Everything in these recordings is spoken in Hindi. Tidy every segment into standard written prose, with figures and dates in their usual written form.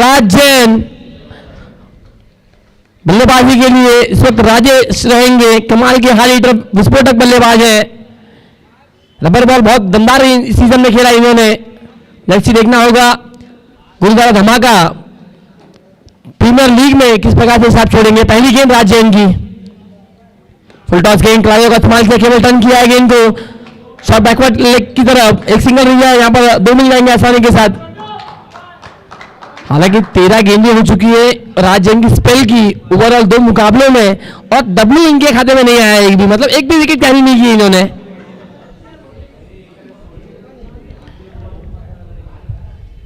राज जैन। बल्लेबाजी के लिए इस वक्त राजेश रहेंगे, कमाल के हाल हीटर विस्फोटक बल्लेबाज है। रबर बॉल बहुत दमदार इस सीजन में खेला इन्होंने, जैसी देखना होगा गुरुद्वारा धमाका प्रीमियर लीग में किस प्रकार से साथ छोड़ेंगे। पहली गेंद राज जैन की, फुल टॉस गेंद क्लायो का इस्तेमाल किया, केवल टर्न किया है गेंद को शॉर्ट बैकवर्ड लेग की तरफ, एक सिंगल रह गया, यहाँ पर 2 मिल जाएंगे आसानी के साथ। हालांकि 13 गेंदें हो चुकी है राज जैन की स्पेल की ओवरऑल 2 मुकाबलों में, और डब्ल्यू इनके खाते में नहीं आया एक भी, मतलब एक भी विकेट कैरी नहीं की इन्होंने।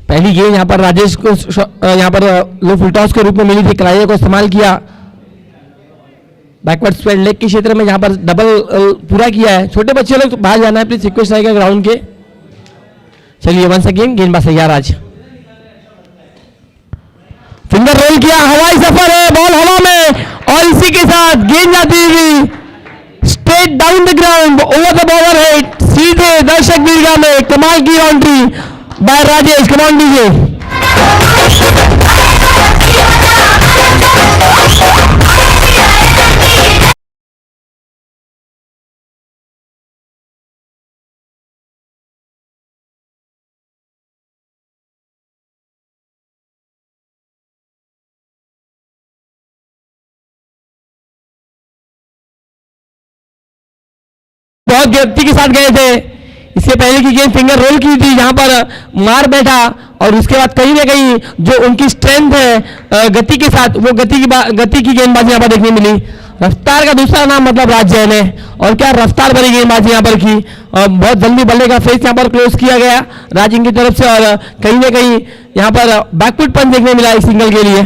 पहली गेंद यहाँ पर राजेश को यहाँ पर लो फुल टॉस के रूप में मिली थी, क्लायो को इस्तेमाल किया, बैकवर्ड स्पेल लेग के क्षेत्र में यहाँ पर डबल पूरा किया है। छोटे बच्चे लोग तो बाहर जाना है, प्लीज रिक्वेस्ट रहेगा ग्राउंड के। चलिए वंस अगेन गेंदबाज तैयार आज, फिंगर रोल किया, हवाई सफर है, बॉल हवा में, और इसी के साथ गेंद जाती हुई straight down the ground over the bowler head, सीधे दर्शक दीर्घा में। कमाल की boundary by Rajesh. Come on DJ. बहुत गति के साथ गए थे, इससे पहले की गेंद फिंगर रोल की थी, यहां पर मार बैठा, और उसके बाद कहीं ना कहीं जो उनकी स्ट्रेंथ है गति के साथ, वो गति की गेंदबाजी यहां पर देखने मिली। रफ्तार का दूसरा नाम मतलब राज जैन है, और क्या रफ्तार भरी गेंदबाजी यहां पर की, बहुत जल्दी बल्ले का फेस यहां पर क्लोज किया गया राज की तरफ से, और कहीं ना कहीं यहां पर बैकफुट पंच देखने मिला इस सिंगल के लिए।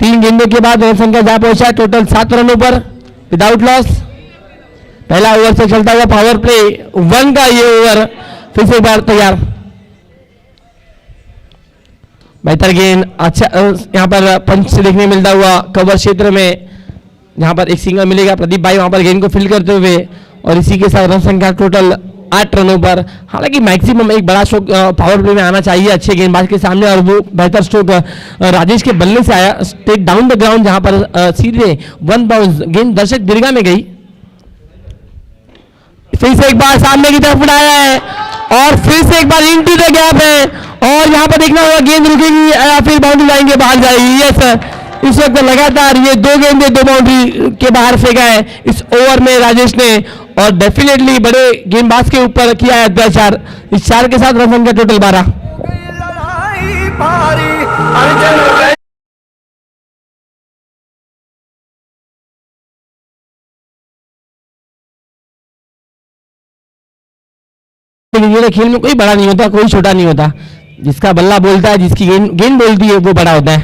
3 गेंदों के बाद रन संख्या जा पहुंचा टोटल 7 रनों पर विदाउट लॉस। पहला ओवर से चलता हुआ पावर प्ले 1 का ये ओवर फिर से एक बार तैयार। बेहतर गेंद, अच्छा यहां पर पंच से देखने मिलता हुआ कवर क्षेत्र में, जहां पर एक सिंगल मिलेगा प्रदीप भाई वहां पर गेंद को फील्ड करते हुए, और इसी के साथ रन संख्या टोटल 8 रनों पर। हालांकि मैक्सिमम एक बड़ा स्ट्रोक पावर प्ले में आना चाहिए अच्छे गेंदबाज के सामने, और वो बेहतर स्ट्रोक राजेश के बल्ले से आया स्ट्रेट डाउन द ग्राउंड, जहां पर सीधे 1 बाउंस गेंद दर्शक दीर्घा में गई। फिर से एक बार सामने की तरफ उड़ाया है, और फिर से एक बार इनटू द गैप है, और यहां पर देखना होगा गेंद रुकेगी या फिर बाउंड्री लाइन के बाहर जाएगी। यस सर, इस वक्त लगातार ये 2 गेंदे 2 बाउंड्री के बाहर फेंका है इस ओवर में राजेश ने, और डेफिनेटली बड़े गेंदबाज के ऊपर किया है अत्याचार। इस 4 के साथ रन संख्या टोटल 12। खेल में कोई बड़ा नहीं होता, कोई छोटा नहीं होता, जिसका बल्ला बोलता है, जिसकी गेंद बोलती है वो बड़ा होता है,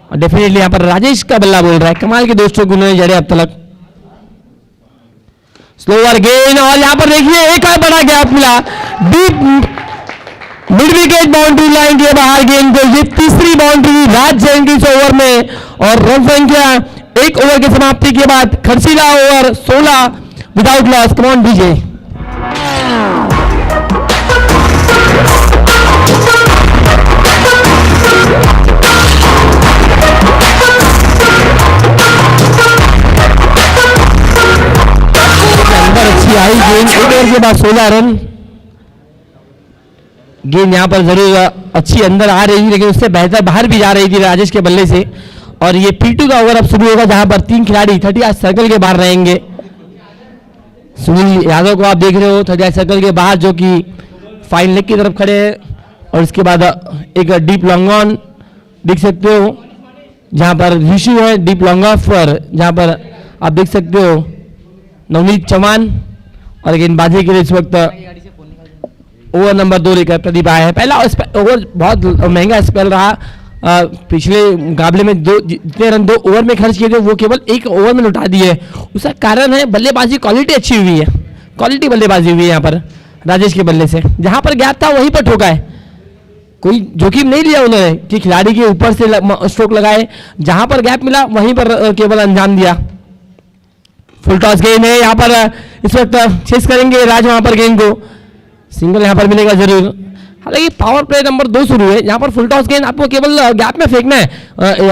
और डेफिनेटली यहाँ पर राजेश का बल्ला बोल रहा है। कमाल के दोस्तों को उन्होंने जड़े अब तक। स्लोअर गेंद, और यहाँ पर देखिए एक और बड़ा गैप मिला, deep mid wicket boundary line के बाहर गेंद को। ये तीसरी बाउंड्री राज जैन की इस ओवर में, और रन संख्या 1 ओवर की समाप्ति के बाद खर्चीला over 16 without loss. Come on DJ. अच्छी आई गेंद, 1 ओवर के बाद 16 रन। गेंद यहां पर जरूर अच्छी अंदर आ रही थी, लेकिन उससे बेहतर बाहर भी जा रही थी राजेश के बल्ले से। और ये P2 का ओवर अब शुरू होगा, जहां पर 3 खिलाड़ी 30 सर्कल के बाहर रहेंगे। सुनील यादव को आप देख रहे हो 30 सर्कल के बाहर, जो कि फाइन लेग की तरफ खड़े हैं, और इसके बाद एक डीप लॉन्ग ऑन देख सकते हो, जहां पर ऋषि है डीप लॉन्ग ऑफ पर, जहां पर आप देख सकते हो नवनीत चौहान, और गेंदबाजी के लिए इस वक्त ओवर नंबर 2 लेकर प्रदीप आया है। पहला ओवर बहुत महंगा स्पेल रहा, पिछले मुकाबले में जितने रन 2 ओवर में खर्च किए थे वो केवल 1 ओवर में लौटा दिए। उसका कारण है बल्लेबाजी क्वालिटी अच्छी हुई है, क्वालिटी बल्लेबाजी हुई है यहाँ पर राजेश के बल्ले से। जहां पर गैप था वहीं पर ठोका है, कोई जोखिम नहीं लिया उन्होंने कि खिलाड़ी के ऊपर से स्ट्रोक लगाए, जहां पर गैप मिला वहीं पर केवल अंजाम दिया। फुल टॉस गेंद है, यहाँ पर इस वक्त चेस करेंगे राज वहां पर गेंद को, सिंगल यहाँ पर मिलेगा जरूर। हालांकि पावर प्ले नंबर 2 शुरू है, जहां पर फुल टॉस गेंद आपको केवल गैप में फेंकना है।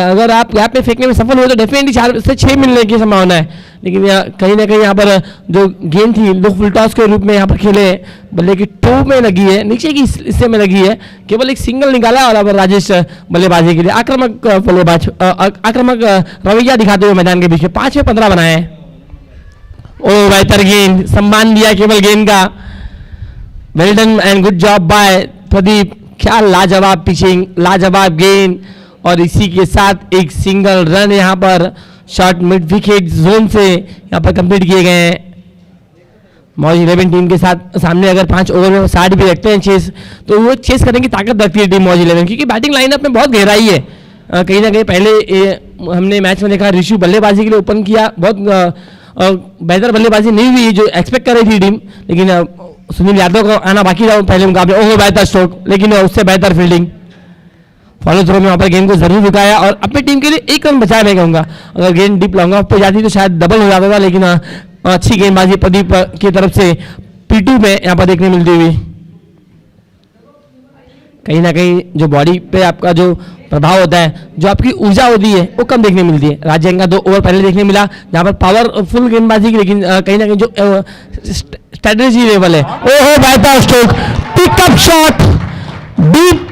अगर आप गैप में फेंकने में सफल हुए तो डेफिनेटली 4 से 6 मिलने की संभावना है। लेकिन कहीं ना कहीं यहाँ पर जो गेंद थी वो फुल टॉस के रूप में यहाँ पर खेले, बल्ले की टो में लगी है, नीचे की हिस्से में लगी है, केवल एक सिंगल निकाला और अब राजेश बल्लेबाजी के लिए आक्रामक बल्लेबाज आक्रामक रवैया दिखाते हुए मैदान के बीच में 5 में 15 बनाए। ओ बेहतर गेंद, सम्मान दिया केवल गेंद का। Well done and good job by Pradeep. क्या लाजवाब पिचिंग, लाजवाब गेंद, और इसी के साथ एक सिंगल रन यहाँ पर शॉट मिड विकेट जोन से यहाँ पर कंप्लीट किए गए हैं। मौज 11 टीम के साथ सामने अगर 5 ओवर में 60 भी रखते हैं चेस, तो वो चेस करने की ताकत रखती है टीम मौज 11, क्योंकि बैटिंग लाइनअप में बहुत गहराई है। कहीं ना कहीं पहले हमने मैच में देखा ऋषु बल्लेबाजी के लिए ओपन किया, बहुत बेहतर बल्लेबाजी नहीं हुई जो एक्सपेक्ट कर रही थी टीम, लेकिन सुनील यादव को आना बाकी था पहले मुकाबले। ओहो बेहतर स्ट्रोक, लेकिन उससे बेहतर फील्डिंग। फॉलो थ्रो में वहाँ पर गेंद को जरूर रुकाया और अपनी टीम के लिए 1 रन बचाया, मैं कहूँगा। अगर गेंद डीप लॉन्ग ऑफ पे जाती तो शायद डबल हो जाता था, लेकिन अच्छी गेंदबाजी प्रदीप की तरफ से P2 में यहाँ पर देखने मिलती हुई। कहीं ना कहीं जो बॉडी पे आपका जो प्रभाव होता है, जो आपकी ऊर्जा होती है, वो कम देखने मिलती है। राज्य का 2 ओवर पहले देखने मिला जहाँ पर पावरफुल गेंदबाजी की, लेकिन कहीं ना कहीं जो स्ट्रेटेजी लेवल है। ओहो बेहतर stroke, pickup shot, deep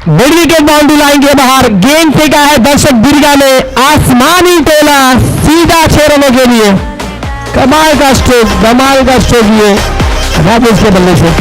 mid wicket boundary line के बाहर गेंद फेंका है दर्शक दीर्घा ने, आसमानी टोला सीधा 6 रनों के लिए। कमाल का स्ट्रोक, कमाल का स्ट्रोक ये राजेश के बल्ले से।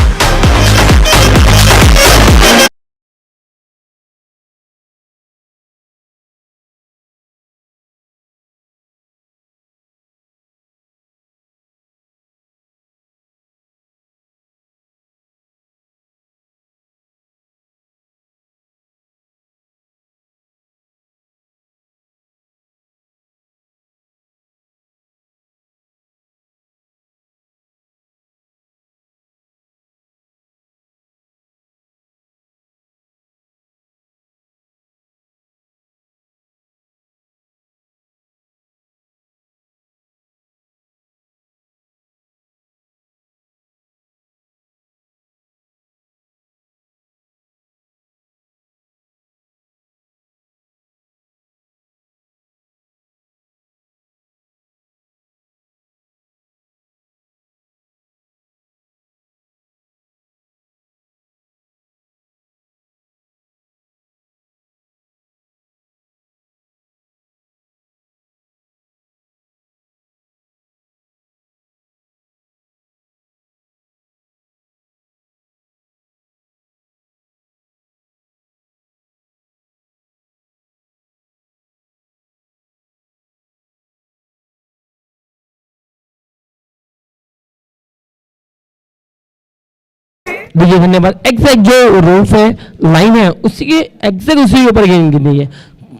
देखिए धन्यवाद। एग्जैक्ट जो रूल्स है, लाइन है, उसी के एग्जैक्ट उसी के ऊपर गेंद गिरनी है।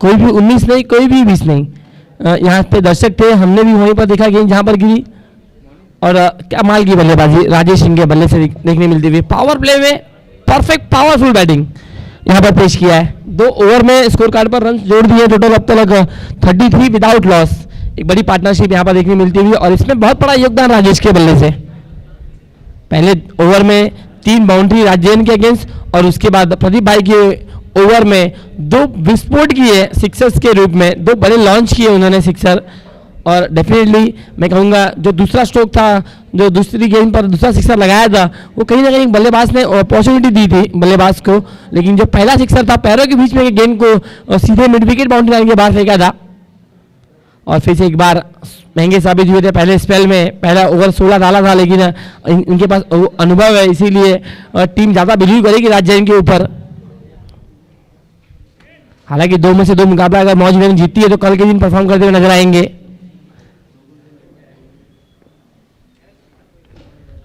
कोई भी 19 नहीं, कोई भी 20 नहीं। यहाँ पे दर्शक थे, हमने भी वहीं पर देखा गेंद जहाँ पर गिरी, और क्या माल की बल्लेबाजी राजेश सिंह के बल्ले से देखने मिलती हुई। पावर प्ले में परफेक्ट पावरफुल बैटिंग यहाँ पर पेश किया है। 2 ओवर में स्कोर कार्ड पर रन जोड़ दिए, टोटल अब तक 33 विदाउट लॉस। एक बड़ी पार्टनरशिप यहाँ पर देखने मिलती हुई, और इसमें बहुत बड़ा योगदान राजेश के बल्ले से। पहले ओवर में 3 बाउंड्री राजेन के अगेंस्ट, और उसके बाद प्रदीप भाई के ओवर में 2 विस्फोट किए सिक्सर्स के रूप में, 2 बड़े लॉन्च किए उन्होंने सिक्सर। और डेफिनेटली मैं कहूँगा जो दूसरा स्ट्रोक था, जो दूसरी गेंद पर दूसरा सिक्सर लगाया था, वो कहीं ना कहीं बल्लेबाज ने अपॉर्चुनिटी दी थी बल्लेबाज को, लेकिन जो पहला सिक्सर था पैरों के बीच में गेंद को सीधे मिड विकेट बाउंड्री लाइन के बाहर फेंका था, और फिर से एक बार महंगे साबित हुए थे। पहले स्पेल में पहला ओवर 16 डाला था, लेकिन इनके पास अनुभव है, इसीलिए टीम ज़्यादा बिलीव करेगी राज्य के ऊपर। हालांकि 2 में से 2 मुकाबला अगर मौज में जीतती है तो कल के दिन परफॉर्म करते हुए नजर आएंगे।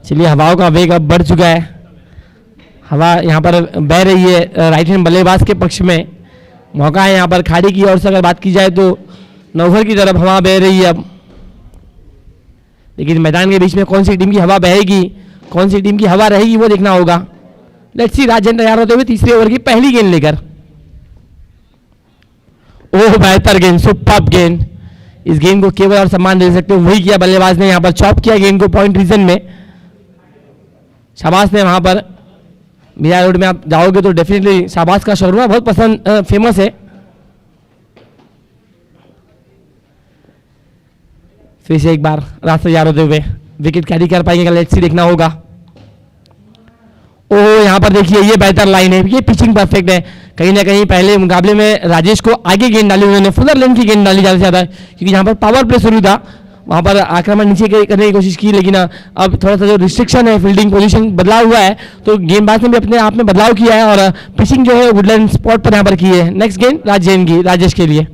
चलिए, हवाओं का वेग अब बढ़ चुका है। हवा यहाँ पर बह रही है राइट हैंड बल्लेबाज के पक्ष में। मौका है यहाँ पर खाड़ी की ओर से अगर बात की जाए तो नौभर की तरफ हवा बह रही है अब, लेकिन मैदान के बीच में कौन सी टीम की हवा बहेगी, कौन सी टीम की हवा रहेगी, वो देखना होगा। Let's see. राजन तैयार होते हुए तीसरे ओवर की पहली गेंद लेकर। ओह बेहतर गेंद, सुपर्ब गेंद। इस गेंद को केवल और सम्मान दे सकते हो, वही किया बल्लेबाज ने। यहाँ पर चॉप किया गेंद को पॉइंट रीजन में, शाबाश ने वहां पर मिया रोड में आप जाओगे तो डेफिनेटली शाहबाज का शोरमा बहुत पसंद फेमस है। फिर से एक बार रास्ते तैयार होते हुए विकेट कैरी कर पाएंगे, लेट्स सी देखना होगा। ओ यहाँ पर देखिए ये बेहतर लाइन है, ये पिचिंग परफेक्ट है। कहीं ना कहीं पहले मुकाबले में राजेश को आगे गेंद डाली, उन्होंने फुलर लेंथ की गेंद डाली ज़्यादा से ज़्यादा, क्योंकि यहाँ पर पावर प्ले शुरू था, वहाँ पर आक्रमण नीचे करने की कोशिश की, लेकिन अब थोड़ा सा जो रिस्ट्रिक्शन है, फील्डिंग पोजीशन बदलाव हुआ है, तो गेंदबाज ने भी अपने आप में बदलाव किया है और पिचिंग जो है वुडलैंड स्पॉट पर यहाँ पर की है। नेक्स्ट गेंद राजेन की, राजेश के लिए।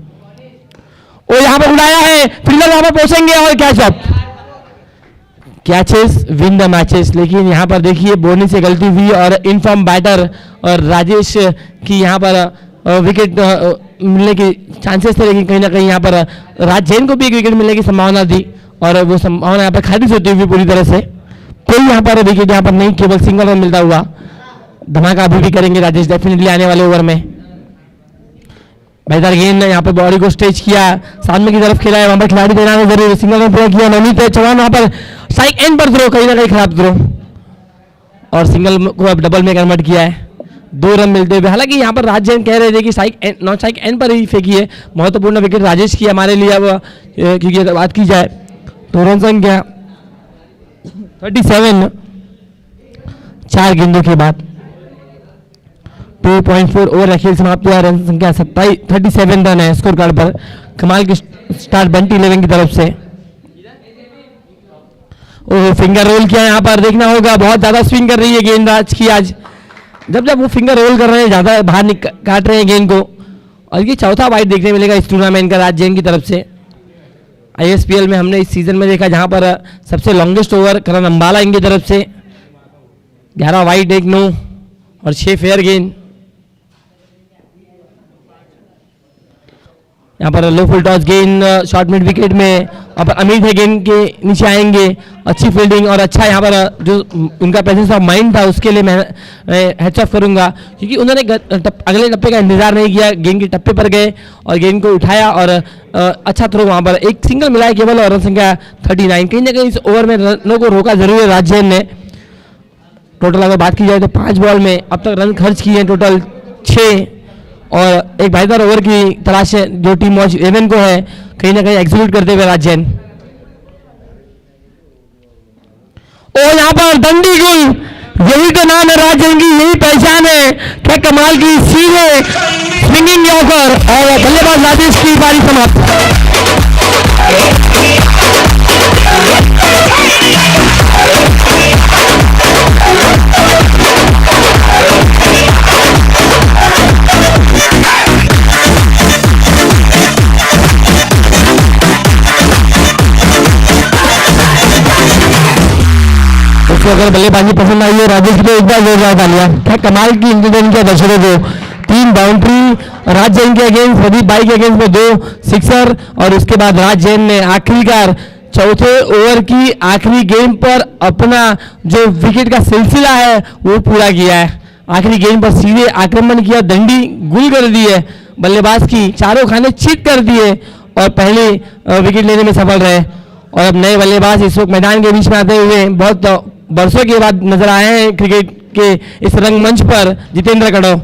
और यहाँ पर उड़ाया है, फील्डर वहाँ पर पहुंचेंगे और catch of. Catches win the matches, लेकिन यहाँ पर देखिए बोनी से गलती हुई और इनफॉर्म बैटर और राजेश की यहाँ पर विकेट मिलने के चांसेस थे, लेकिन कहीं ना कहीं यहाँ पर राज जैन को भी एक विकेट मिलने की संभावना थी और वो संभावना यहाँ पर खारिज होती हुई पूरी तरह से। कोई यहाँ पर विकेट यहाँ पर नहीं, केवल सिंगल रन मिलता हुआ। धमाका अभी भी करेंगे राजेश डेफिनेटली आने वाले ओवर में। बेहतर गेंद यहाँ पर बॉडी को स्ट्रेच किया, सामने की तरफ खेला है, वहां पर खिलाड़ी देना है जरूर, सिंगल रन पूरा किया। नवनीत चौहान वहां पर स्ट्राइक एंड पर थ्रो, कहीं ना कहीं खराब थ्रो और सिंगल को अब डबल में कन्वर्ट किया है, 2 रन मिलते हुए। हालांकि यहाँ पर राज जैन कह रहे थे कि नॉन स्ट्राइक एंड पर ही फेंकी है। महत्वपूर्ण विकेट राजेश की हमारे लिए अब, क्योंकि अगर बात की जाए तो रन संख्या 37 4 गेंदों के बाद 2.4 ओवर खेल समाप्त हुआ। रन संख्या 37 रन है स्कोर कार्ड पर। कमाल की स्टार्ट बंटी 11 की तरफ से। ओह फिंगर रोल किया यहाँ पर, देखना होगा, बहुत ज्यादा स्विंग कर रही है गेंदबाज की आज। जब जब वो फिंगर रोल कर रहे हैं ज्यादा बाहर काट रहे हैं गेंद को, और ये चौथा वाइड देखने मिलेगा इस टूर्नामेंट का राज जैन की तरफ से। ISPL में हमने इस सीजन में देखा जहां पर सबसे लॉन्गेस्ट ओवर करण अंबाला इनकी तरफ से, 11 वाइड 1 नो और 6 फेयर गेंद। यहाँ पर लो फुल टॉस गेंद शॉर्ट मिड विकेट में, और पर अमीर है गेंद के नीचे आएंगे। अच्छी फील्डिंग और अच्छा यहाँ पर जो उनका प्रेजेंस ऑफ माइंड था उसके लिए मैं हैट्स ऑफ करूंगा, क्योंकि उन्होंने अगले टप्पे का इंतजार नहीं किया, गेंद के टप्पे पर गए और गेंद को उठाया और अच्छा थ्रो वहाँ पर एक सिंगल मिला है केवल और रन संख्या 39। कहीं ना कहीं इस ओवर में रनों को रोका जरूर है राज जैन ने। टोटल अगर बात की जाए तो 5 बॉल में अब तक रन खर्च किए हैं टोटल 6, और एक बेहतर ओवर की तलाश है जो टीम वॉच 11 को है, कहीं ना कहीं एग्जीक्यूट करते हुए राज जैन। और यहाँ पर दंडी गुल, यही तो नाम है राज जैन की, यही पहचान है। क्या कमाल की सीधे स्विंगिंग यॉर्कर और बल्लेबाज राजेश की पारी समाप्त। अगर बल्लेबाजी पसंद आई है राजेश ने एक बार जोरदार डालिया, क्या कमाल की इंतजाम किया दर्शकों को। 3 बाउंड्री राज जैन के अगेंस्ट, प्रदीप भाई के अगेंस्ट में 2 सिक्सर, और उसके बाद राज जैन ने आखिरकार चौथे ओवर की आखिरी गेंद पर अपना जो विकेट का सिलसिला है वो पूरा किया है। आखिरी गेंद पर सीधे आक्रमण किया, दंडी गुल कर दी है बल्लेबाज की, चारों खाने चित कर दिए और पहले विकेट लेने में सफल रहे। और अब नए बल्लेबाज इस वक्त मैदान के बीच में आते हुए बहुत बरसों के बाद नजर आए हैं क्रिकेट के इस रंगमंच पर, जितेंद्र कड़व।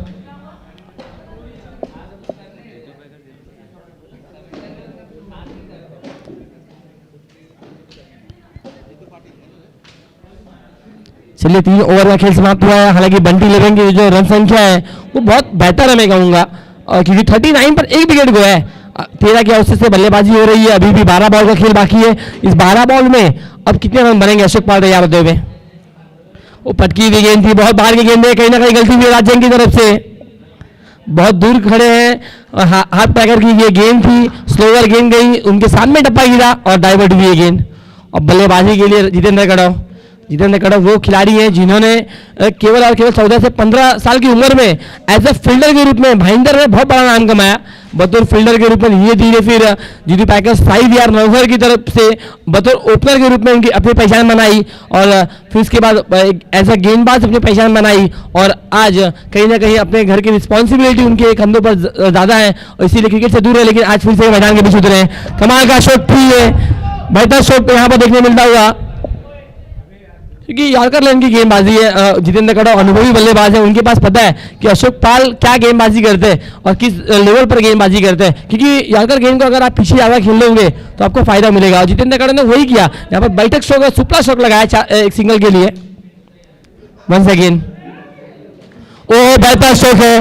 चलिए 3 ओवर का खेल समाप्त हुआ है। हालांकि बंटी 11 की जो रन संख्या है वो बहुत बेहतर है मैं कहूंगा, और क्योंकि 39 पर 1 विकेट गया है। 13 के औसत से बल्लेबाजी हो रही है, अभी भी 12 बॉल का खेल बाकी है। इस 12 बॉल में अब कितने रन बनेंगे अशोक पाल तैयार होते हुए। वो पटकी हुई गेंद थी, बहुत बाहर की गेंद है, कहीं ना कहीं गलती हुई राज जैन की तरफ से, बहुत दूर खड़े हैं, हाथ पैकर की ये गेंद थी, स्लोवर गेंद गई, उनके सामने टप्पा गिरा और डाइवर्ट हुई है गेंद। और बल्लेबाजी के लिए जितेंद्र कड़व वो खिलाड़ी हैं जिन्होंने केवल और केवल 14 से 15 साल की उम्र में एज ए फील्डर के रूप में भाईंदर में बहुत बड़ा नाम कमाया। बतौर फील्डर के रूप में धीरे धीरे फिर जीतू पैकर्स 5 यार नवघर की तरफ से बतौर ओपनर के रूप में उनकी अपनी पहचान बनाई, और फिर उसके बाद एज ए गेंदबाज अपनी पहचान बनाई, और आज कहीं ना कहीं अपने घर की रिस्पॉन्सिबिलिटी उनके कंधों पर ज़्यादा है और इसीलिए क्रिकेट से दूर है, लेकिन आज फिर से मैदान के बीच उतरे हैं। कमाल का शॉट भी है, बेहतर शॉट यहाँ पर देखने मिलता हुआ। क्योंकि यॉर्कर लाइन की गेंदबाजी है, जितेंद्र कड़ा अनुभवी बल्लेबाज है, उनके पास पता है कि अशोक पाल क्या गेंदबाजी करते हैं और किस लेवल पर गेंदबाजी करते हैं, क्योंकि यॉर्कर गेंद को अगर आप पीछे ज़्यादा खेल लोगे तो आपको फायदा मिलेगा। और जितेंद्र कड़ा ने वही किया, यहाँ पर बैठक शॉट और सुपला शॉट लगाया एक सिंगल के लिए। वंस अगेन ओ बेहतर शॉट है,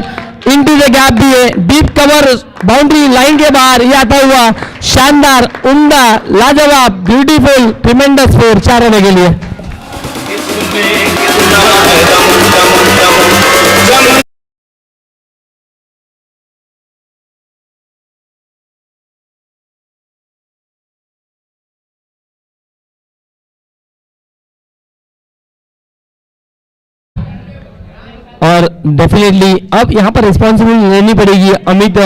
इनटू द गैप भी है, डीप कवर बाउंड्री लाइन के बाहर, ये आता हुआ शानदार, उम्दा, लाजवाब, ब्यूटीफुल, ट्रिमेंडस फोर 4 रन के लिए। और डेफिनेटली अब यहाँ पर रिस्पॉन्सिबिलिटी लेनी पड़ेगी अमित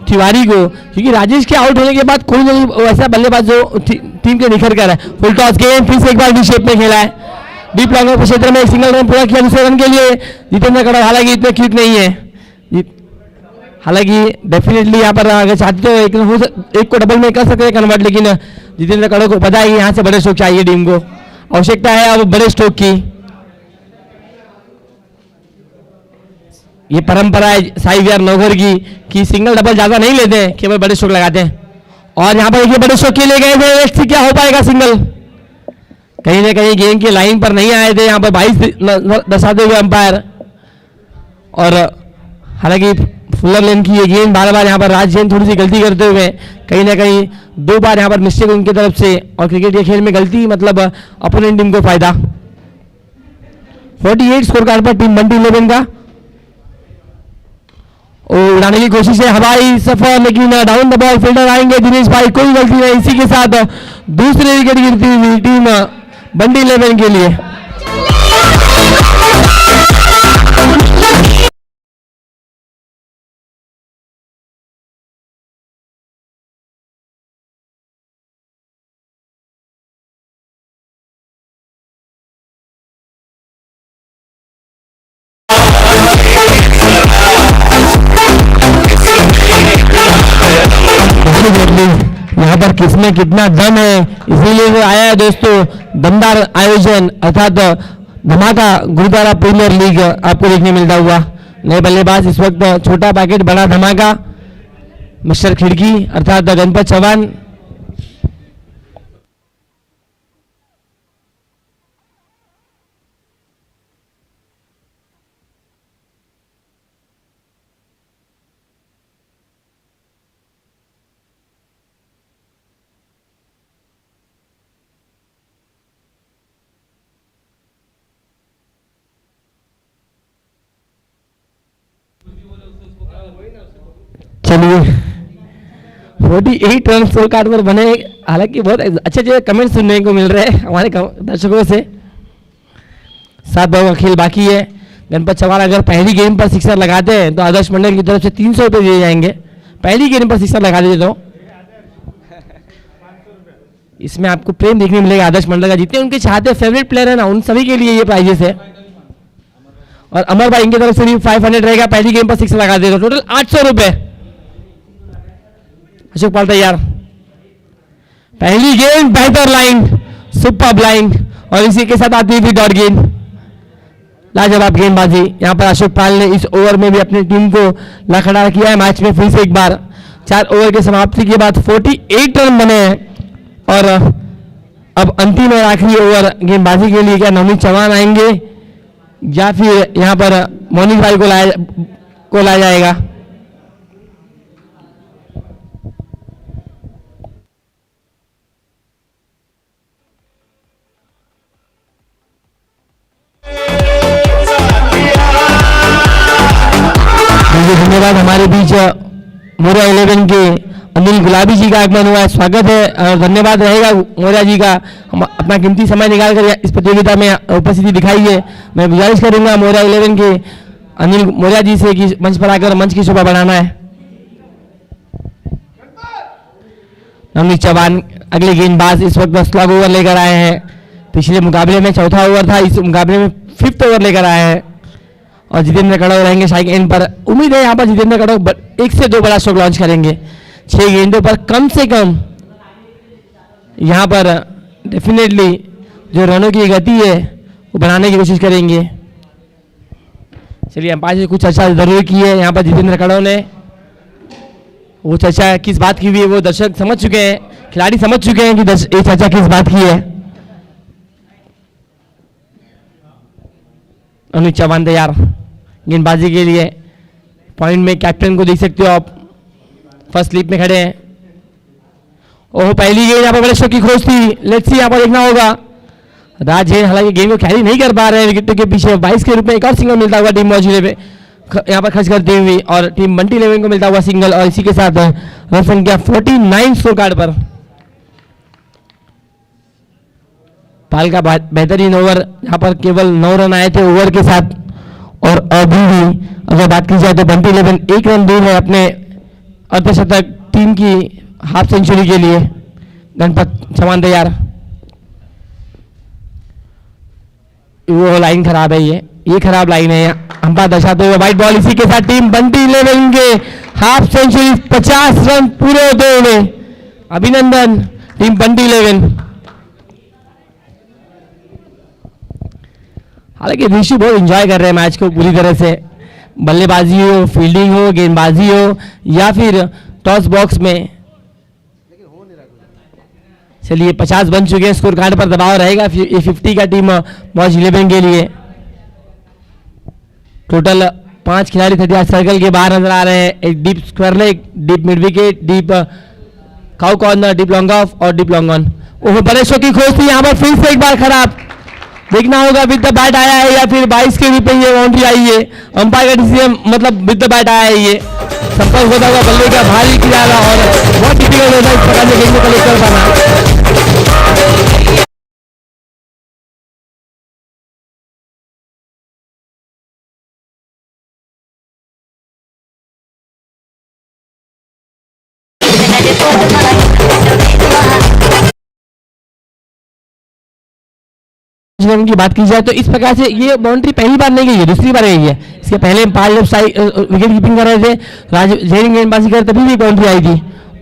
तिवारी को, क्योंकि राजेश के आउट होने के बाद कोई नहीं वैसा बल्लेबाज जो टीम के निखर कर है। फुल टॉस गेम फिर से एक बार डी शेप में खेला है, डीप लॉन्ग ऑफ क्षेत्र में एक सिंगल रन पूरा किया दूसरे रन के लिए। जितेंद्र कड़ा हालांकि इतने क्विक नहीं है, हालांकि डेफिनेटली यहाँ पर अगर चाहते तो एक को डबल में कर सकते हैं कन्वर्ट, लेकिन जितेंद्र कड़ा को पता है कि यहाँ से बड़े स्ट्रोक चाहिए, टीम को आवश्यकता है अब बड़े स्ट्रोक की। ये परंपरा है साई विहार नौगर की कि सिंगल डबल ज्यादा नहीं लेते हैं, केवल बड़े स्ट्रोक लगाते हैं। और यहाँ पर देखिए बड़े स्ट्रोक के लिए गए थे, नेक्स्ट क्या हो पाएगा सिंगल, कहीं ना कहीं गेंद के लाइन पर नहीं आए थे, यहाँ पर 22 दर्शाते हुए अंपायर। और हालांकि फुलर लेन की ये गेंद बार बार यहाँ पर राज जैन थोड़ी सी गलती करते हुए कहीं ना कहीं 2 बार यहाँ पर मिस्टेक उनकी तरफ से, और क्रिकेट के खेल में गलती मतलब अपोनेंट टीम को फायदा। 48 स्कोर कार्ड पर टीम बंटी 11 का उड़ाने की कोशिश है, हवाई सफर, लेकिन डाउन द बॉल फील्डर आएंगे दिनेश भाई, कोई गलती नहीं। इसी के साथ दूसरी विकेट गिरती हुई टीम बंडी 11 के लिए। यहाँ पर किसमें कितना दम है, इसीलिए आया है दोस्तों दमदार आयोजन, अर्थात धमाका गुरुद्वारा प्रीमियर लीग आपको देखने मिलता हुआ। नए बल्लेबाज इस वक्त छोटा पैकेट बड़ा धमाका, मिस्टर खिड़की अर्थात गणपत चौहान। चलिए 48 रन स्कोर कार्ड पर बने, हालांकि बहुत अच्छे अच्छे कमेंट सुनने को मिल रहे हैं हमारे दर्शकों से। 7 बॉल का खेल बाकी है। गणपत चौहान अगर पहली गेंद पर सिक्सर लगाते हैं तो आदर्श मंडल की तरफ से 300 रुपये दिए जाएंगे, पहली गेंद पर सिक्सर लगा देते तो इसमें आपको प्रेम देखने मिलेगा आदर्श मंडल का, जितने उनके चाहते फेवरेट प्लेयर है ना उन सभी के लिए ये प्राइजेस है। और अमर भाई इनकी तरफ से भी 500 रहेगा, पहली गेंद पर सिक्सर लगा देते, टोटल 800 रुपये। अशोक पाल तैयार, पहली गेंद बेहतर लाइन, सुपर लाइन, और इसी के साथ आती हुई डॉट गेंद, लाजवाब गेंदबाजी। यहां पर अशोक पाल ने इस ओवर में भी अपनी टीम को लखड़ा किया है मैच में फिर से एक बार। 4 ओवर की समाप्ति के बाद 48 रन बने हैं। और अब अंतिम और आखिरी ओवर गेंदबाजी के लिए क्या नवनीत चौहान आएंगे या फिर यहां पर मोनिक भाई को लाया जाएगा। धन्यवाद, हमारे बीच मोरिया 11 के अनिल गुलाबी जी का आगमन हुआ है, स्वागत है और धन्यवाद रहेगा मोरिया जी का, हम अपना कीमती समय निकाल कर इस प्रतियोगिता में उपस्थिति दिखाई है। मैं गुजारिश करूंगा मोरिया 11 के अनिल मोरिया जी से कि मंच पर आकर मंच की शोभा बढ़ाना है। नवनीत चौहान अगले गेंदबाज इस वक्त स्लॉग ओवर लेकर आए हैं, पिछले मुकाबले में चौथा ओवर था, इस मुकाबले में 5th ओवर लेकर आए हैं। और जितेंद्र कड़ा रहेंगे शाइक एंड पर, उम्मीद है यहाँ पर जितेंद्र कड़ा 1 से 2 बड़ा स्ट्रोक लॉन्च करेंगे। 6 गेंदों पर कम से कम यहाँ पर डेफिनेटली जो रनों की गति है वो बनाने की कोशिश करेंगे। चलिए अंपायर से कुछ चर्चा जरूर की है यहाँ पर जितेंद्र कड़ो ने। वो चर्चा किस बात की हुई है वो दर्शक समझ चुके हैं, खिलाड़ी समझ चुके हैं कि ये चर्चा किस बात की है। अनुज चौहान तैयार गेंदबाजी के लिए। पॉइंट में कैप्टन को देख सकते हो आप, फर्स्ट स्लिप में खड़े हैं। ओह पहली गेंद यहाँ पर बड़े शॉट की खोज थी। लेट्स सी यहाँ पर देखना होगा। राजेश हालांकि गेंद को कैरी नहीं कर पा रहे हैं विकेट के पीछे। 22 के रूप में एक और सिंगल मिलता हुआ टीम मौजूद पे यहाँ पर खर्च करती हुई और टीम बंटी लेवन को मिलता हुआ सिंगल और इसी के साथ रन संख्या 49 स्कोर कार्ड पर। पाल का बेहतरीन ओवर, यहाँ पर केवल 9 रन आए थे ओवर के साथ। और अभी भी अगर बात की जाए तो बंटी लेवन 1 रन दूर है अपने अर्धशतक टीम की हाफ सेंचुरी के लिए। गणपत चौहान तैयार। वो लाइन खराब है, ये खराब लाइन है। अंपायर दर्शाते हुए व्हाइट बॉल। इसी के साथ टीम बंटी इलेवन के हाफ सेंचुरी 50 रन पूरे होते हुए। अभिनंदन टीम बंटी इलेवन। हालांकि ऋषि बहुत एंजॉय कर रहे हैं मैच को पूरी तरह से। बल्लेबाजी हो, फील्डिंग हो, गेंदबाजी हो या फिर टॉस बॉक्स में। चलिए 50 बन चुके हैं, स्कोर कार्ड पर दबाव रहेगा ये 50 का टीम मौज 11 के लिए। टोटल 5 खिलाड़ी 38 सर्कल के बाहर नजर आ रहे हैं। एक deep square leg, deep mid wicket, deep cow corner, deep long off और डीप लॉन्ग ऑन। ओह बड़े शो की खोज थी यहाँ पर, फिर से एक बार खराब। देखना होगा विद द बैट आया है या फिर 22 के रूप में ये बाउंड्री आई है। अंपायर का डिसीजन मतलब विद द बैट आया है। ये संपर्क होता हुआ बल्ले का भारी किनारा और बहुत डिफिकल्ट होता है इस प्रकार से गेंद को कलेक्ट कर पाना। की बात की जाए तो इस प्रकार से ये बाउंड्री पहली बार नहीं गई है, दूसरी बार गई है। इसके पहले 5 जब विकेट कीपिंग कर रहे थे, जेरिंग गेंदबाजी कर तभी भी बाउंड्री आई थी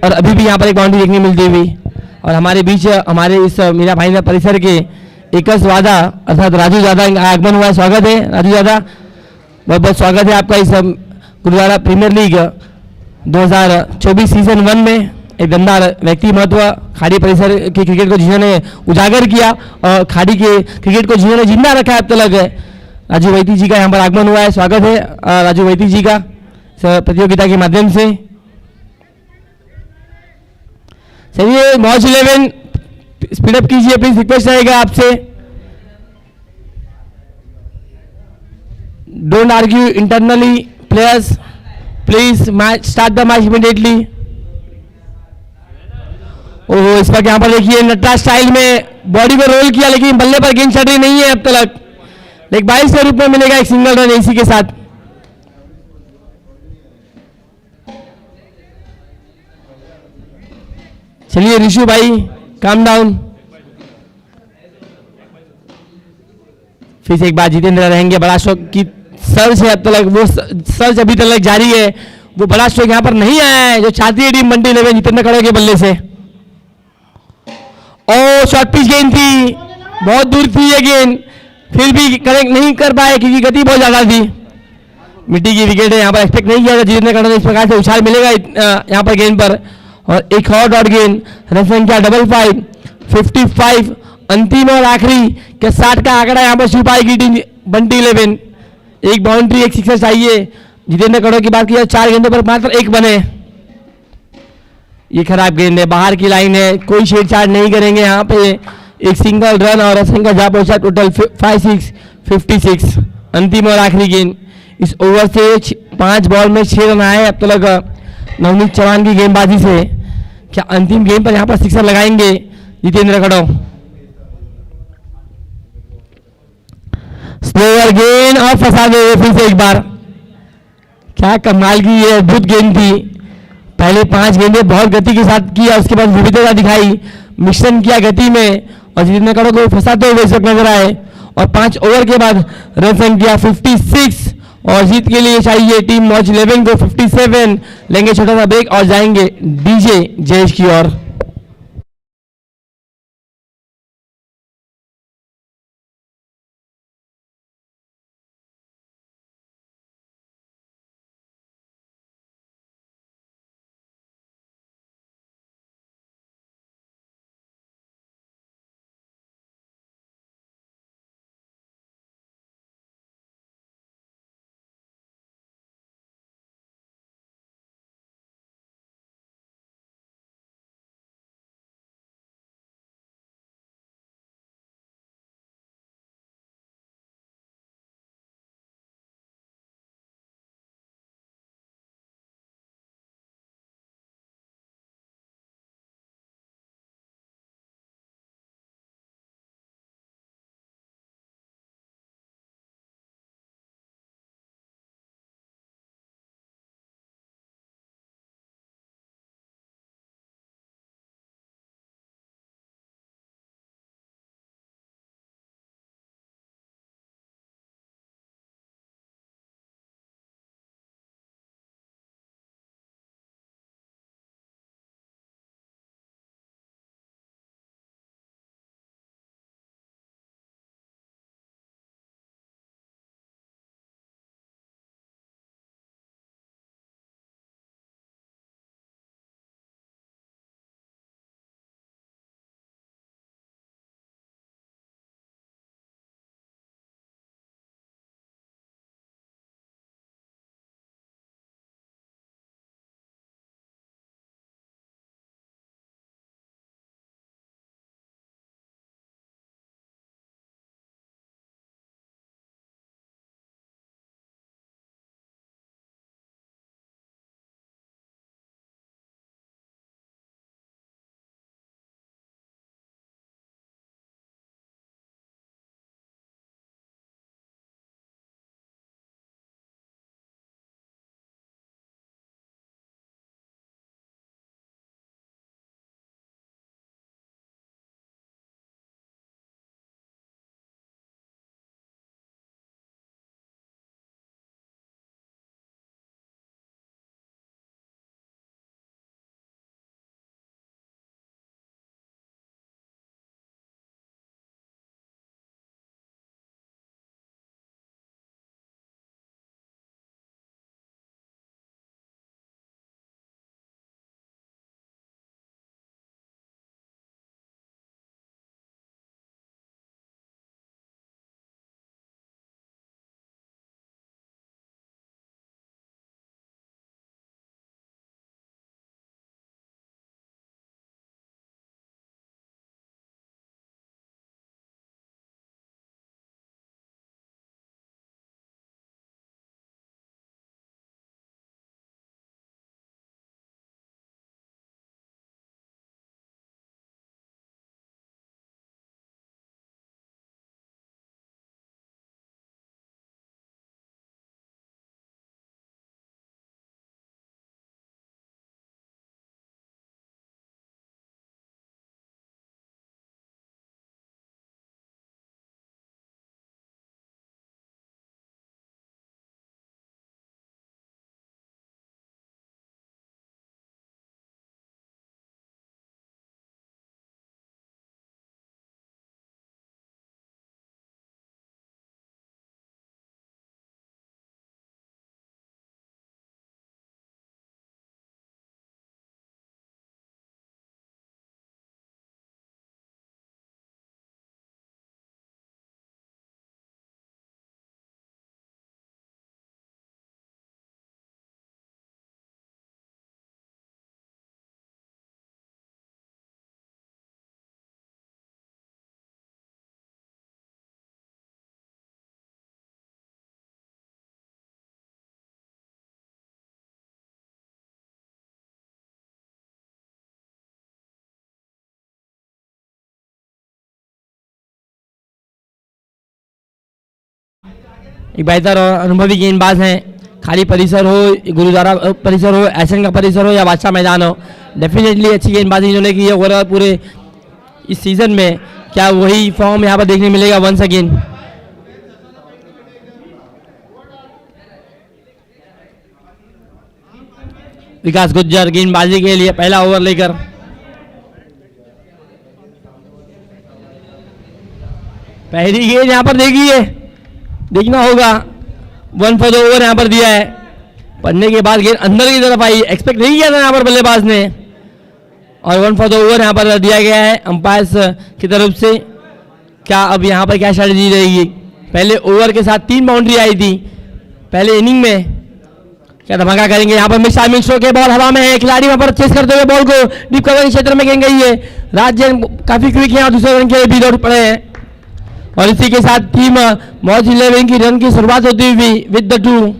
और अभी भी यहाँ पर एक बाउंड्री देखने मिलती हुई। और हमारे बीच हमारे इस मीरा भाई परिसर के एकस वादा अर्थात राजू दादा का आगमन हुआ है। स्वागत है राजू दादा, बहुत बहुत स्वागत है आपका इस गुरुद्वारा प्रीमियर लीग 2024 सीजन 1 में। एक दमदार व्यक्ति महत्व खाड़ी परिसर के क्रिकेट को जिन्होंने उजागर किया और खाड़ी के क्रिकेट को जिन्होंने जिंदा रखा है अब तक है। राजू वैती जी का यहाँ पर आगमन हुआ है। स्वागत है राजू वैती जी का प्रतियोगिता के माध्यम से। चलिए मौज 11 स्पीडअप कीजिए प्लीज, रिक्वेस्ट रहेगा आपसे। Don't argue internally players, please match start the match immediately. ओह इस पर यहाँ पर देखिए नटराज स्टाइल में बॉडी को रोल किया लेकिन बल्ले पर गेंद चढ़ रही नहीं है अब तक। लेकिन 22 के रूप में मिलेगा एक सिंगल रन इसी के साथ। चलिए ऋषु भाई काम डाउन। फिर से एक बार जितेंद्र रहेंगे। बड़ा शॉट की सर्च है अब तक, वो सर्च अभी तक जारी है। वो बड़ा शॉट यहाँ पर नहीं आया है जो चाहती है टीम बंटी इलेवन जितेंद्र कड़ो के बल्ले से। और शॉर्ट पिच गेंद थी, बहुत दूर थी ये गेंद, फिर भी कनेक्ट नहीं कर पाए क्योंकि गति बहुत ज्यादा थी। मिट्टी की विकेट है, यहाँ पर एक्सपेक्ट नहीं किया था जितने कड़ो इस प्रकार से उछाल मिलेगा यहाँ पर गेंद पर। और एक और डॉट गेंद, रन संख्या 55 अंतिम और आखिरी के 60 का आंकड़ा यहाँ पर छू पाएगी टीम बंटी इलेवन। एक बाउंड्री एक सिक्सर चाहिए। जितेंद्र कड़ो की बात की 4 गेंदों पर मात्र 1 बने। ये खराब गेंद है, बाहर की लाइन है, कोई छेड़छाड़ नहीं करेंगे यहाँ पे। एक सिंगल रन और रन का जा पहुंचा टोटल 56 अंतिम और आखिरी गेंद। इस ओवर से 5 बॉल में 6 रन आए अब तक नवनीत चौहान की गेंदबाजी से। क्या अंतिम गेंद पर यहाँ पर सिक्सर लगाएंगे जितेंद्र कड़ो? स्लोअर गेंद और फंसा दे फिर से एक बार। क्या कमाल की ये अद्भुत गेंद थी। पहले 5 गेंदें बहुत गति के साथ किया, उसके बाद विविधता दिखाई, मिश्रण किया गति में और जितेंद्र कड़ो को फंसाते हुए इस वक्त नजर आए। और 5 ओवर के बाद रन संख्या 56 और जीत के लिए चाहिए टीम मौज 11 को 57। लेंगे छोटा सा ब्रेक और जाएंगे डीजे जयेश की ओर। एक बेहतर और अनुभवी गेंदबाज हैं, खाली परिसर हो, गुरुद्वारा परिसर हो, एसएन का परिसर हो या बादशाह मैदान हो, डेफिनेटली अच्छी गेंदबाजी इन्होंने की है। ओवरऑल पूरे इस सीजन में क्या वही फॉर्म यहाँ पर देखने मिलेगा वंस अगेन। विकास गुज्जर गेंदबाजी के लिए पहला ओवर लेकर पहली गेंद यहाँ पर देखिए, देखना होगा। 1 फॉर द ओवर यहाँ पर दिया है, पढ़ने के बाद गेंद अंदर की तरफ आई, एक्सपेक्ट नहीं किया था यहाँ पर बल्लेबाज ने, और 1 फॉर द ओवर यहाँ पर दिया गया है अंपायर्स की तरफ से। क्या अब यहाँ पर क्या स्ट्रेटजी रहेगी? पहले ओवर के साथ 3 बाउंड्री आई थी पहले इनिंग में, क्या धमाका करेंगे यहाँ पर? मिक्स स्ट्रोक के बॉल हवा में है, खिलाड़ी वहां पर चेस करते हुए बॉल को डीप कवर के क्षेत्र में गेंद गई है। राज जैन काफी क्विक है और दूसरे रन के लिए भी दौड़ पड़े हैं, और इसी के साथ टीम मौज 11 की रन की शुरुआत होती हुई विद द 2।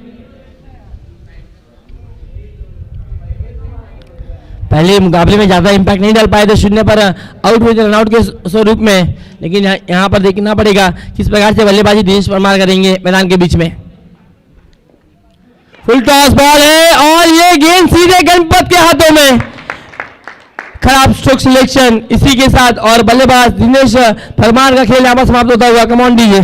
पहले मुकाबले में ज्यादा इंपैक्ट नहीं डाल पाए थे, 0 पर आउट हुए थे रन आउट के स्वरूप में, लेकिन यहाँ पर देखना पड़ेगा किस प्रकार से बल्लेबाजी दिनेश परमार करेंगे मैदान के बीच में। फुल टॉस बॉल है और ये गेंद सीधे गणपत के हाथों में, खराब स्ट्रोक सिलेक्शन इसी के साथ, और बल्लेबाज दिनेश परमार का खेल यहां पर समाप्त होता हुआ। कम ऑन डीजे।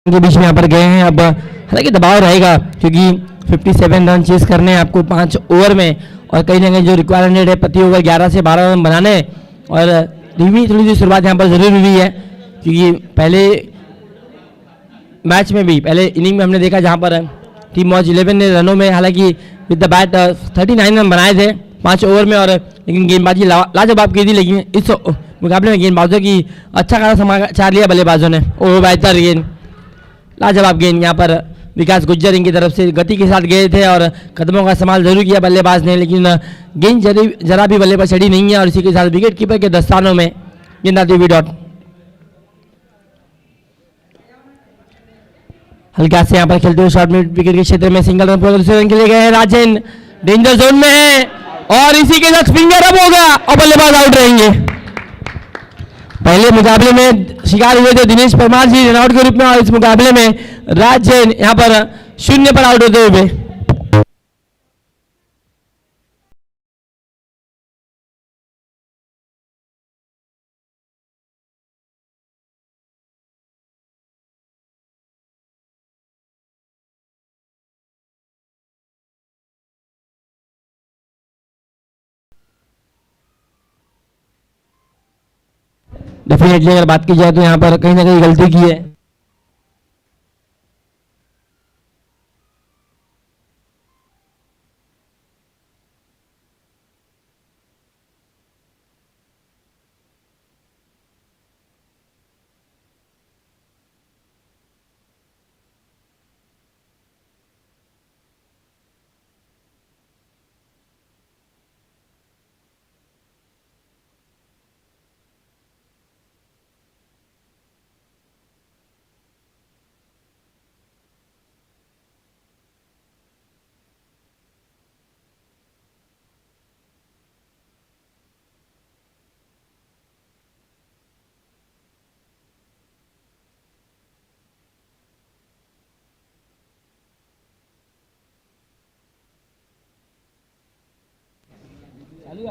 के बीच में यहाँ पर गए हैं, अब हालांकि दबाव रहेगा क्योंकि 57 रन चेस करने हैं आपको 5 ओवर में, और कहीं ना कहीं जो रिक्वायरमेंट है प्रति ओवर 11 से 12 रन बनाने, और धीमी थोड़ी सी शुरुआत यहाँ पर जरूरी हुई है क्योंकि पहले मैच में भी, पहले इनिंग में हमने देखा जहाँ पर टीम मौज 11 ने रनों में हालांकि विद द बैट 39 रन बनाए थे 5 ओवर में, और लेकिन गेंदबाजी लाजवाब की थी, लेकिन इस मुकाबले में गेंदबाजों की अच्छा खासा समाचार लिया बल्लेबाजों ने। ओह बेहतर गेंद, लाजवाब गेंद, यहाँ पर विकास गुज्जर इनकी तरफ से गति के साथ गए थे और कदमों का इस्तेमाल जरूर किया बल्लेबाज ने, लेकिन गेंद जरा भी बल्ले पर चढ़ी नहीं है, और इसी के साथ विकेट कीपर के दस्तानों में गेंद आती हुई डॉट। हल्का से यहाँ पर खेलते हुए शॉर्ट मिड विकेट के क्षेत्र में सिंगल रन पर दूसरे रन के लिए गए हैं। राजन डेंजर जोन में है, और इसी के साथ फिंगर अप होगा और बल्लेबाज आउट रहेंगे। पहले मुकाबले में शिकार हुए थे दिनेश परमार जी रन आउट के रूप में, और इस मुकाबले में राज जैन यहां पर 0 पर आउट होते हुए। डेफिनेटली अगर बात की जाए तो यहाँ पर कहीं ना कहीं गलती की है।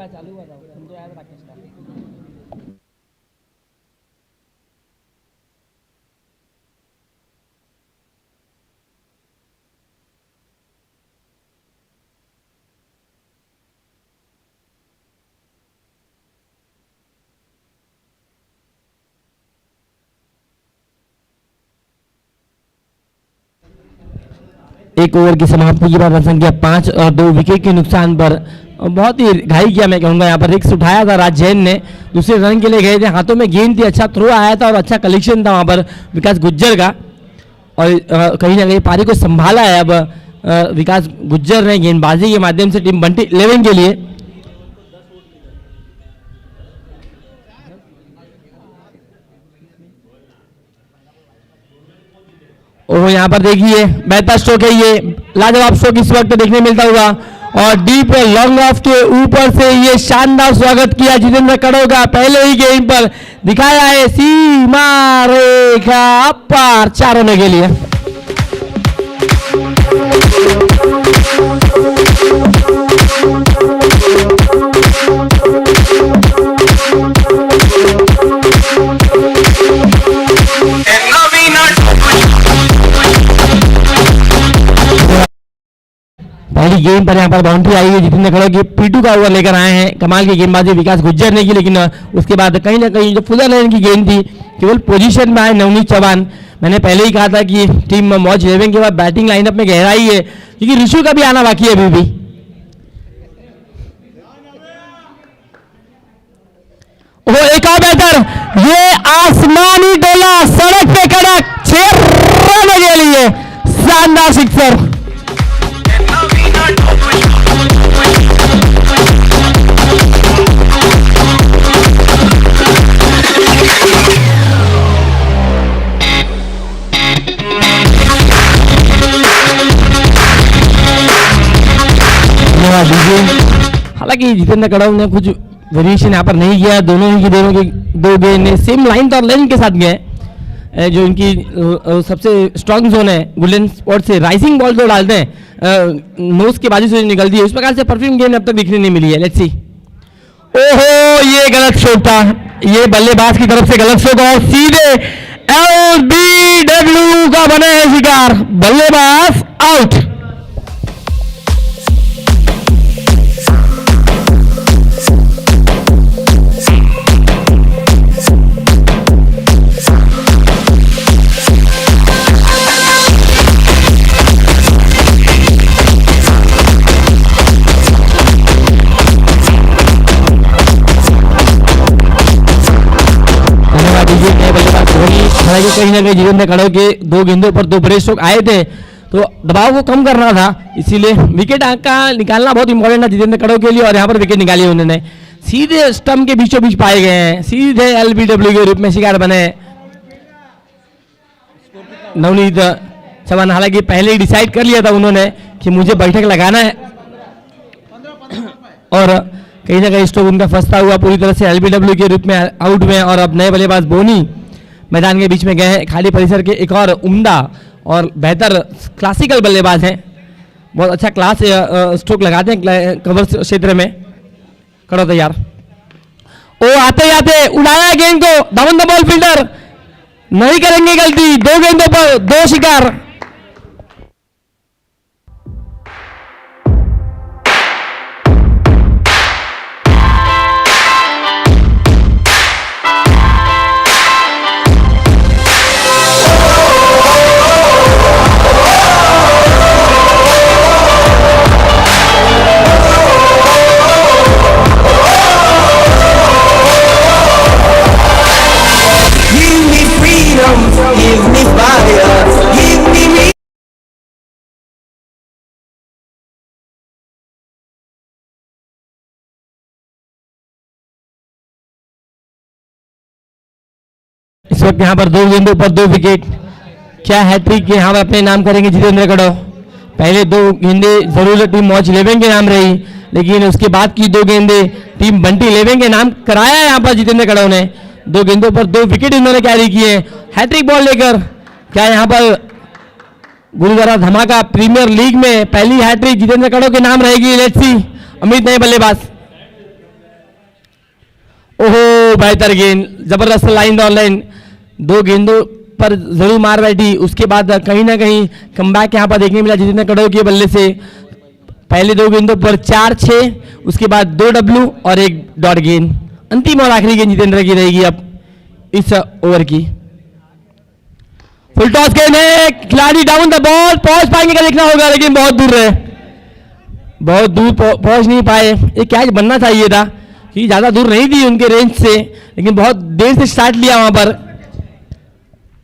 चालू हुआ था तो याद राकेश का। एक ओवर की समाप्ति के बाद रन संख्या 5 और 2 विकेट के नुकसान पर बहुत ही घाई किया मैं कहूँगा, यहाँ पर रिक्स उठाया था राज जैन ने, दूसरे रन के लिए गए थे, हाथों में गेंद थी, अच्छा थ्रो आया था और अच्छा कलेक्शन था वहाँ पर विकास गुज्जर का, और कहीं ना कहीं पारी को संभाला है अब विकास गुज्जर ने गेंदबाजी के माध्यम से टीम बंटी 11 के लिए। और यहाँ पर देखिए बेहतर स्ट्रोक है, ये लाजवाब स्ट्रोक इस वक्त देखने मिलता हुआ, और डीप लॉन्ग ऑफ के ऊपर से ये शानदार स्वागत किया जितेंद्र कड़ो का, पहले ही गेंद पर दिखाया है सीमा रेखा पार 4 होने के लिए। पहली गेंद पर यहाँ पर बाउंड्री आई है, जितेंद्र खड़ो की पीटू का ओवर लेकर आए हैं, कमाल की गेंदबाजी विकास गुज्जर ने की, लेकिन उसके बाद कहीं ना कहीं जो फुलर लाइन की गेंद थी केवल पोजीशन में आए नवनीत चौहान। मैंने पहले ही कहा था कि टीम मौज 11 के बाद बैटिंग लाइनअप में गहराई है, क्योंकि ऋषु का भी आना बाकी है अभी भी। वो एक और बेहतर, ये आसमानी डोला सड़क पे कड़क 6 रन के लिए शानदार सिक्सर। हालांकि जितेंद्र कड़ो ने कुछ वेरिएशन यहाँ पर नहीं किया, दोनों ही की दो गेंद सेम लाइन और लेन के साथ गए, जो इनकी सबसे स्ट्रॉन्ग जोन है गोल्डन स्पॉट से राइजिंग बॉल जो डालते हैं नोज के बाजू से निकलती है, उस प्रकार से परफेक्ट गेंद अब तक दिखने नहीं मिली है। लेट्स सी। ओहो ये गलत शॉट था, ये बल्लेबाज की तरफ से गलत शॉट और सीधे LBW का बने है शिकार, बल्लेबाज आउट। हालांकि कहीं ना कहीं जितेंद्र कड़ो के 2 गेंदों पर 2 बड़े स्ट्रोक आए थे, तो दबाव को कम करना था, इसीलिए विकेट का निकालना बहुत इंपॉर्टेंट था जितेंद्र कड़ो के लिए, और यहाँ पर विकेट निकाली उन्होंने, सीधे स्टंप के बीचों बीच पाए गए हैं, सीधे LBW के रूप में शिकार बने नवनीत चौहान। हालांकि पहले ही डिसाइड कर लिया था उन्होंने कि मुझे बैठक लगाना है, और कहीं ना कहीं स्ट्रोक उनका फंसता हुआ पूरी तरह से LBW के रूप में आउट हुए, और अब नए बल्लेबाज बोनी मैदान के बीच में गए हैं। खाली परिसर के एक और उम्दा और बेहतर क्लासिकल बल्लेबाज हैं, बहुत अच्छा क्लास स्ट्रोक लगाते हैं कवर क्षेत्र में। करो तैयार, ओ आते आते उड़ाया गेंद को, डाउन द बॉल फील्डर नहीं करेंगे गलती, 2 गेंदों पर 2 शिकार। इस वक्त यहाँ पर 2 गेंदों पर 2 विकेट, क्या हैट्रिक के यहाँ पर अपने नाम करेंगे जितेंद्र कड़ो। पहले 2 गेंदें जरूर टीम मौज 11 के नाम रही, लेकिन उसके बाद की 2 गेंदें टीम बंटी 11 के नाम कराया यहाँ पर जितेंद्र कड़ो ने। 2 गेंदों पर 2 विकेट इन्होंने कैरी किए हैट्रिक बॉल लेकर। क्या यहाँ पर गुरुद्वारा धमाका प्रीमियर लीग में पहली हैट्रिक जितेंद्र कड़ो के नाम रहेगी? Let's see. अमित नए बल्लेबाज, ओहो बेहतर गेंद, जबरदस्त लाइन ऑन लाइन, 2 गेंदों पर जरूर मार बैठी। उसके बाद कहीं ना कहीं कमबैक यहाँ पर देखने मिला जितेंद्र कड़ो के बल्ले से। पहले 2 गेंदों पर 4-6, उसके बाद 2 डब्ल्यू और 1 डॉट गेंद। अंतिम और आखिरी गेंद जितेंद्र की रहेगी अब इस ओवर की। फुल टॉस गेंद है, खिलाड़ी डाउन द बॉल, पहुंच पाएंगे क्या देखना होगा, लेकिन बहुत दूर रहे, बहुत दूर पहुंच नहीं पाए। ये कैच बनना चाहिए था क्योंकि ज़्यादा दूर नहीं थी उनके रेंज से, लेकिन बहुत देर से स्टार्ट लिया वहाँ पर।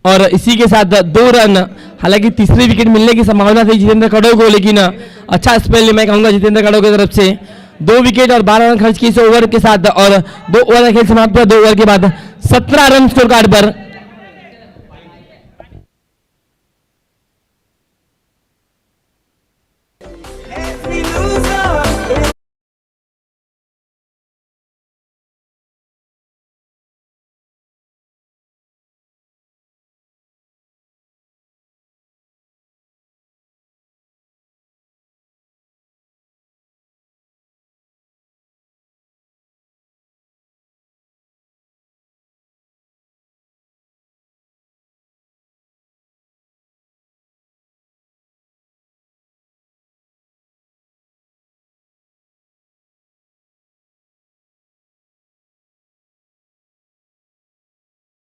और इसी के साथ 2 रन, हालांकि तीसरी विकेट मिलने की संभावना थी जितेंद्र कड़ो को, लेकिन अच्छा स्पेल मैं कहूँगा जितेंद्र कड़ो की तरफ से। 2 विकेट और 12 रन खर्च किए इस ओवर के साथ, और 2 ओवर का खेल समाप्त हुआ। 2 ओवर के बाद 17 रन स्कोर कार्ड पर।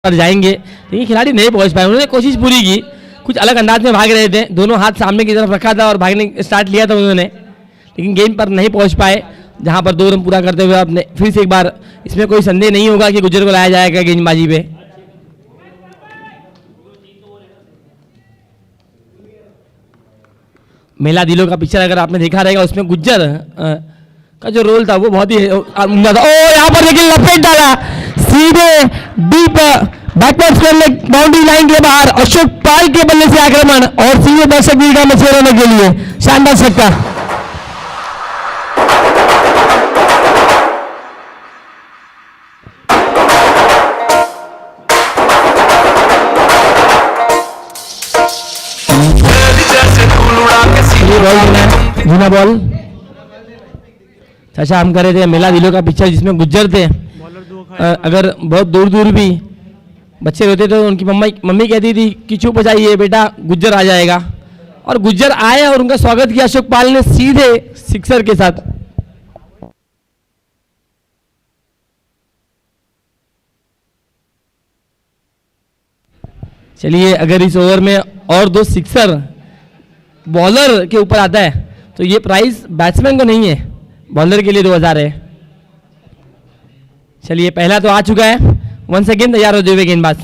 पर जाएंगे, लेकिन खिलाड़ी नहीं पहुंच पाए। उन्होंने कोशिश पूरी की, कुछ अलग अंदाज में भाग रहे थे, दोनों हाथ सामने की तरफ रखा था और भागने स्टार्ट लिया था उन्होंने, लेकिन गेंद पर नहीं पहुंच पाए, जहां पर 2 रन पूरा करते हुए आपने फिर से एक बार, इसमें कोई संदेह नहीं होगा कि गुज्जर को लाया जाएगा गेंदबाजी पे। मेला दिलों का पिक्चर अगर आपने देखा रहेगा, उसमें गुज्जर का जो रोल था वो बहुत ही उम्दा था। ओ यहाँ पर लेकिन लपेट डाला सीधे डीप बैकवर्ड करने बाउंड्री लाइन के बाहर। अशोक पाल के बल्ले से आक्रमण और सीधे दर्शक दीर्घा में छेड़ने के लिए शानदार छक्का। जीना बॉल चाचा हम कर रहे थे मेला दिलों का पिक्चर जिसमें गुज्जर थे। अगर बहुत दूर दूर भी बच्चे रोते तो उनकी मम्मी कहती थी कि चुप हो जाइए बेटा, गुज्जर आ जाएगा, और गुज्जर आए और उनका स्वागत किया अशोक पाल ने सीधे सिक्सर के साथ। चलिए अगर इस ओवर में और 2 सिक्सर बॉलर के ऊपर आता है तो ये प्राइस बैट्समैन को नहीं है, बॉलर के लिए 2000 है। चलिए पहला तो आ चुका है, 1 सेकेंड तैयार होते हुए गेंदबाज।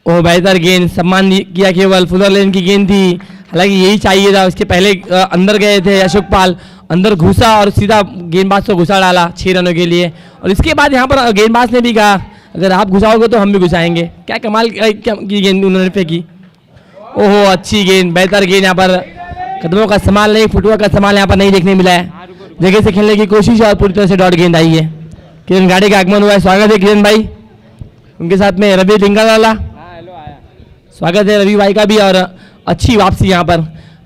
ओह बेहतर गेंद, सम्मान किया केवल, फुलर लेन की गेंद थी, हालांकि यही चाहिए था। उसके पहले अंदर गए थे अशोक पाल, अंदर घुसा और सीधा गेंदबाज को घुसा डाला 6 रनों के लिए। और इसके बाद यहाँ पर गेंदबाज ने भी कहा अगर आप घुसाओगे तो हम भी घुसाएंगे। क्या कमाल की गेंद उन्होंने फेंकी। ओहो अच्छी गेंद, बेहतर गेंद, यहाँ पर कदमों का इस्तेमाल नहीं, फुटवर्क का इस्तेमाल यहाँ पर नहीं देखने मिला है। जगह से खेलने की कोशिश और पूरी तरह से डॉट गेंद आई है। किरण गाड़ी का आगमन हुआ है, स्वागत है किरण भाई, उनके साथ में रवि लिंगावाला, स्वागत है रवि भाई का भी। और अच्छी वापसी यहाँ पर,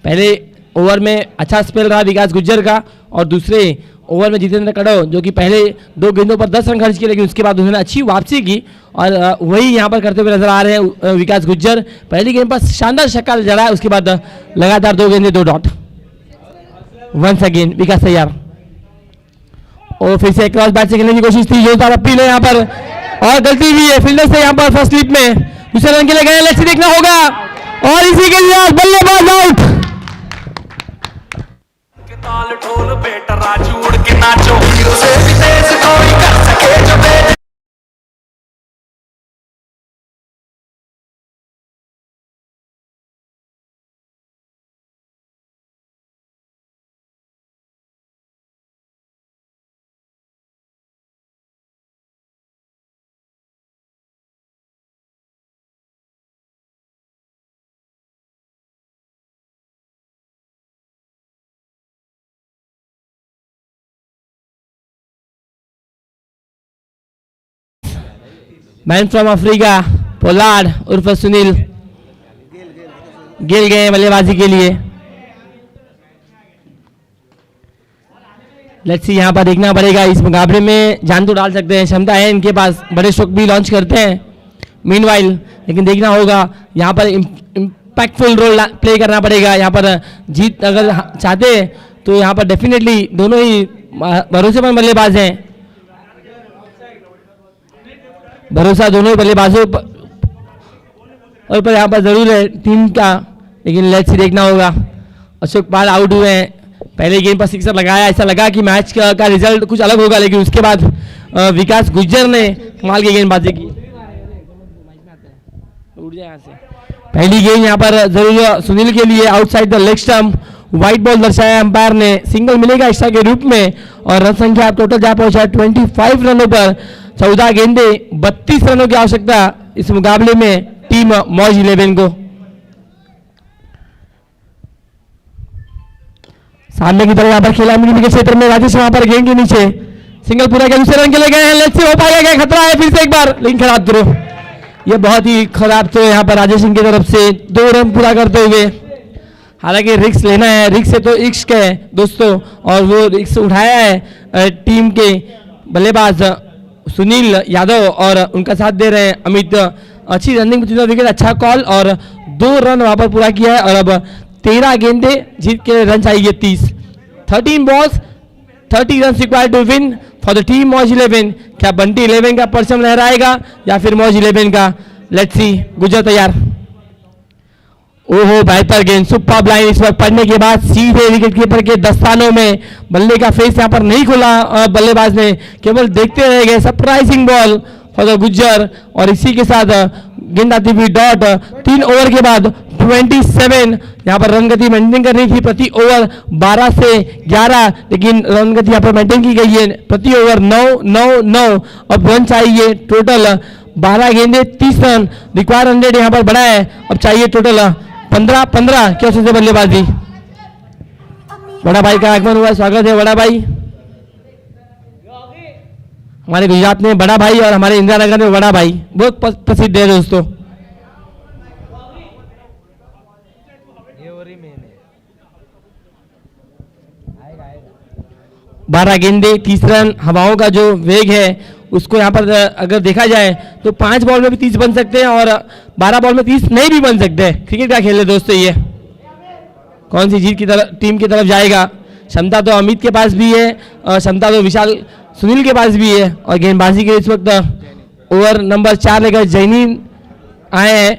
पहले ओवर में अच्छा स्पेल रहा विकास गुज्जर का, और दूसरे ओवर में जितेंद्र कड़ो जो कि पहले 2 गेंदों पर 10 रन खर्च किए, लेकिन उसके बाद उन्होंने अच्छी वापसी की और वही यहाँ पर करते हुए नजर आ रहे हैं विकास गुज्जर। पहली गेंद पर शानदार छक्का जड़ा है, उसके बाद लगातार 2 गेंदें 2 डॉट। वंस अगेन विकास तैयार, और फिर से क्रॉस बैट से खेलने की कोशिश थी, जोरदार अपील है यहाँ पर और गलती भी है फील्डर से यहाँ पर फर्स्ट स्लिप में। दूसरे रन के लिए गए, लेट्स देखना होगा, और इसी के लिए बल्लेबाज आउट। ताल ढोल बेटा राजू उड़ के नाचो, हीरो से भी तेज कोई कर सके जो मेरे। मैन फ्रॉम अफ्रीका पोलार्ड उर्फ सुनील गिल गए बल्लेबाजी के लिए। लेट्स सी यहाँ पर देखना पड़ेगा, इस मुकाबले में जान तो डाल सकते हैं, क्षमता है इनके पास, बड़े स्ट्रोक भी लॉन्च करते हैं मीनवाइल, लेकिन देखना होगा यहाँ पर इम्पैक्टफुल रोल प्ले करना पड़ेगा। यहाँ पर जीत अगर चाहते हैं तो यहाँ पर डेफिनेटली दोनों ही भरोसेमंद बल्लेबाज हैं, भरोसा दोनों ही बल्लेबाजों और पर यहाँ पर जरूर है टीम का, लेकिन लेट्स देखना होगा। अशोक पाल आउट हुए हैं, पहले गेंद पर सिक्सर लगाया, ऐसा लगा कि मैच का रिजल्ट कुछ अलग होगा, लेकिन उसके बाद विकास गुज्जर ने कमाल की गेंदबाजी की। पहली गेंद यहाँ पर जरूर सुनील के लिए outside the leg stump, white ball दर्शाया अंपायर ने, सिंगल मिलेगा एक्स्ट्रा के रूप में और रन संख्या टोटल जा पहुंचा 25 रनों पर। 14 गेंदे 32 रनों की आवश्यकता इस मुकाबले में टीम मौज 11 को। सामने की तरफ यहाँ पर खेला मिनी के क्षेत्र में राजेश वहां पर गेंद के नीचे सिंगल पूरा किया, दूसरे रन के लिए गए हैं, लेट्स सी हो पाएगा क्या, खतरा है फिर से एक बार, लेकिन खराब थ्रो, ये बहुत ही खराब थ्रो यहाँ पर राजेश सिंह की तरफ से 2 रन पूरा करते हुए। हालांकि रिक्स लेना है, रिक्स से तो इश्क है दोस्तों, और वो रिक्स उठाया है टीम के बल्लेबाज सुनील यादव और उनका साथ दे रहे हैं अमित। अच्छी रनिंग विकेट, अच्छा कॉल और 2 रन वहां पर पूरा किया है और अब 13 गेंदे जीत के रन चाहिए 30। 13 balls 30 run required to win for the team Mauj 11। क्या बंटी 11 का परचम लहराएगा या फिर मौज 11 का? Let's see. गुजर तैयार, ओहो बेहतर गेंद, सुपर लाइन इस वक्त पड़ने के बाद सीधे विकेट कीपर के दस्तानों में, बल्ले का फेस यहाँ पर नहीं खोला बल्लेबाज ने, केवल देखते रह गए। Surprising ball for the Gujjar और इसी के साथ गेंद आती हुई डॉट। 3 ओवर के बाद 27 यहाँ पर रन गति मेंटेन करनी थी, प्रति ओवर 12 से 11, लेकिन रन गति यहाँ पर मेंटेन की गई है, प्रति ओवर 9। अब रन चाहिए टोटल 12 गेंदे 30 रन, रिक्वायर 100 यहाँ पर बढ़ा है, अब चाहिए टोटल 15 क्या से बल्लेबाजी। बड़ा भाई का आगमन हुआ, स्वागत है बड़ा भाई। हमारे गुजरात में बड़ा भाई और हमारे इंदिरा नगर में बड़ा भाई बहुत प्रसिद्ध है दोस्तों। बारह गेंदे 30 रन, हवाओं का जो वेग है उसको यहाँ पर अगर देखा जाए तो 5 बॉल में भी 30 बन सकते हैं और 12 बॉल में 30 नहीं भी बन सकते। क्रिकेट का खेल है दोस्तों, ये कौन सी जीत की तरफ टीम की तरफ जाएगा। क्षमता तो अमित के पास भी है और क्षमता तो विशाल सुनील के पास भी है। और गेंदबाजी के इस वक्त ओवर नंबर 4 लेकर जैनीत आए हैं।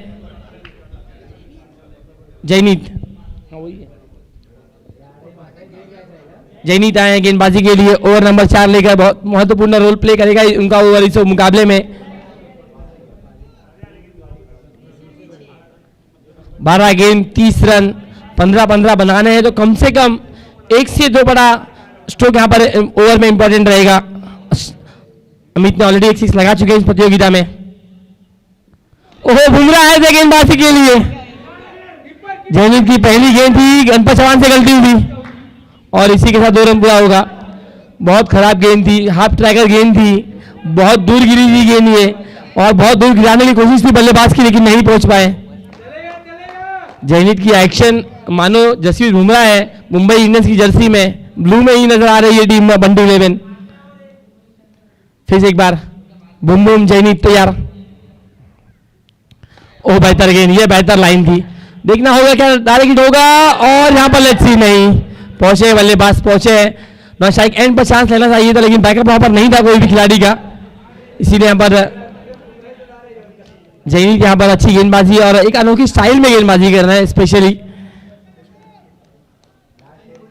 जैनीत आए हैं गेंदबाजी के लिए, ओवर नंबर 4 लेकर बहुत महत्वपूर्ण रोल प्ले करेगा उनका ओवर इस मुकाबले में। 12 गेंद 30 रन, 15 बनाने हैं तो कम से कम 1 से 2 बड़ा स्ट्रोक यहाँ पर ओवर में इंपॉर्टेंट रहेगा। अमित ने ऑलरेडी 1 6 लगा चुके हैं इस प्रतियोगिता में। ओहो बुमराह है गेंदबाजी के लिए, जैनीत की पहली गेंद थी, गणपत चौहान से गलती हुई और इसी के साथ 2 रन पूरा होगा। बहुत खराब गेंद थी, हाफ ट्रैकर गेंद थी, बहुत दूर गिरी थी गेंद ये और बहुत दूर गिराने की कोशिश थी बल्लेबाज की, लेकिन नहीं पहुंच पाए। जैनीत की एक्शन मानो जसप्रीत बुमराह है मुंबई इंडियंस की जर्सी में, ब्लू में ही नजर आ रही है टीम में बंटी 11। फिर से एक बार बुम बुम जैनीत तैयार। ओह बेहतर गेंद, ये बेहतर लाइन थी, देखना होगा क्या डायरेक्ट होगा और यहाँ पर लेट्स सी नहीं पहुंचे, बल्लेबाज पहुंचे। नॉट स्ट्राइक एंड पर चांस लेना चाहिए था, लेकिन बैकअप वहां पर नहीं था कोई भी खिलाड़ी का, इसीलिए यहाँ पर जैनीत यहाँ पर अच्छी गेंदबाजी और एक अनोखी स्टाइल में गेंदबाजी कर रहे हैं। स्पेशली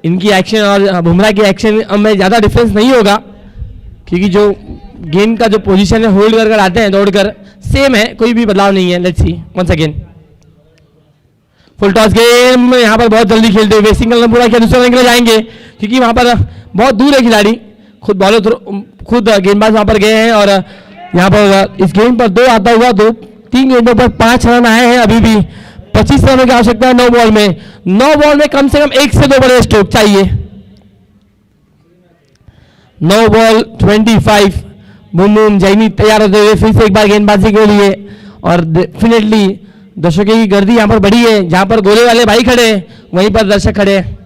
इनकी एक्शन और बुमराह की एक्शन में ज्यादा डिफरेंस नहीं होगा, क्योंकि जो गेंद का जो पोजीशन है होल्ड कर आते हैं दौड़कर सेम है, कोई भी बदलाव नहीं है। Let's see once again full toss game, यहाँ पर बहुत जल्दी खेलते हुए सिंगल रन पूरा किया, दूसरे रन के लिए जाएंगे क्योंकि वहां पर बहुत दूर है खिलाड़ी, खुद बॉलर खुद गेंदबाज वहां पर गए हैं और यहाँ पर इस गेम पर 2 आता हुआ 3 गेंदों पर 5 रन आए हैं। अभी भी 25 रनों की आवश्यकता है 9 बॉल में। 9 बॉल में कम से कम 1 से 2 बड़े स्ट्रोक चाहिए। 9 बॉल 25। बूम बूम जैनीत तैयार होते हुए फिर से एक बार गेंदबाजी के लिए और डेफिनेटली दर्शकों की गर्दी यहां पर बड़ी है, जहां पर गोले वाले भाई खड़े वहीं पर दर्शक खड़े हैं।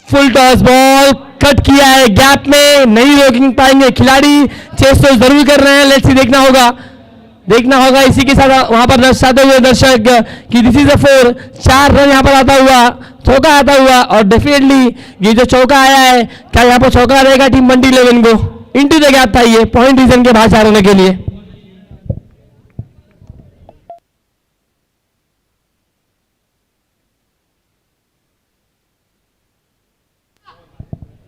फुल टॉस बॉल कट किया है, गैप में नहीं रोक पाएंगे खिलाड़ी, चेस तो जरूर कर रहे हैं। लेट्स सी देखना होगा इसी के साथ वहां पर दर्शाते हुए दर्शक कि दिस इज अ 4। 4 रन यहां पर आता हुआ, चौका आता हुआ और डेफिनेटली ये जो चौका आया है, क्या यहां पर चौका रहेगा टीम बंटी 11 को? इनटू द गैप था ये, पॉइंट रीजन के बाहर 4 होने के लिए।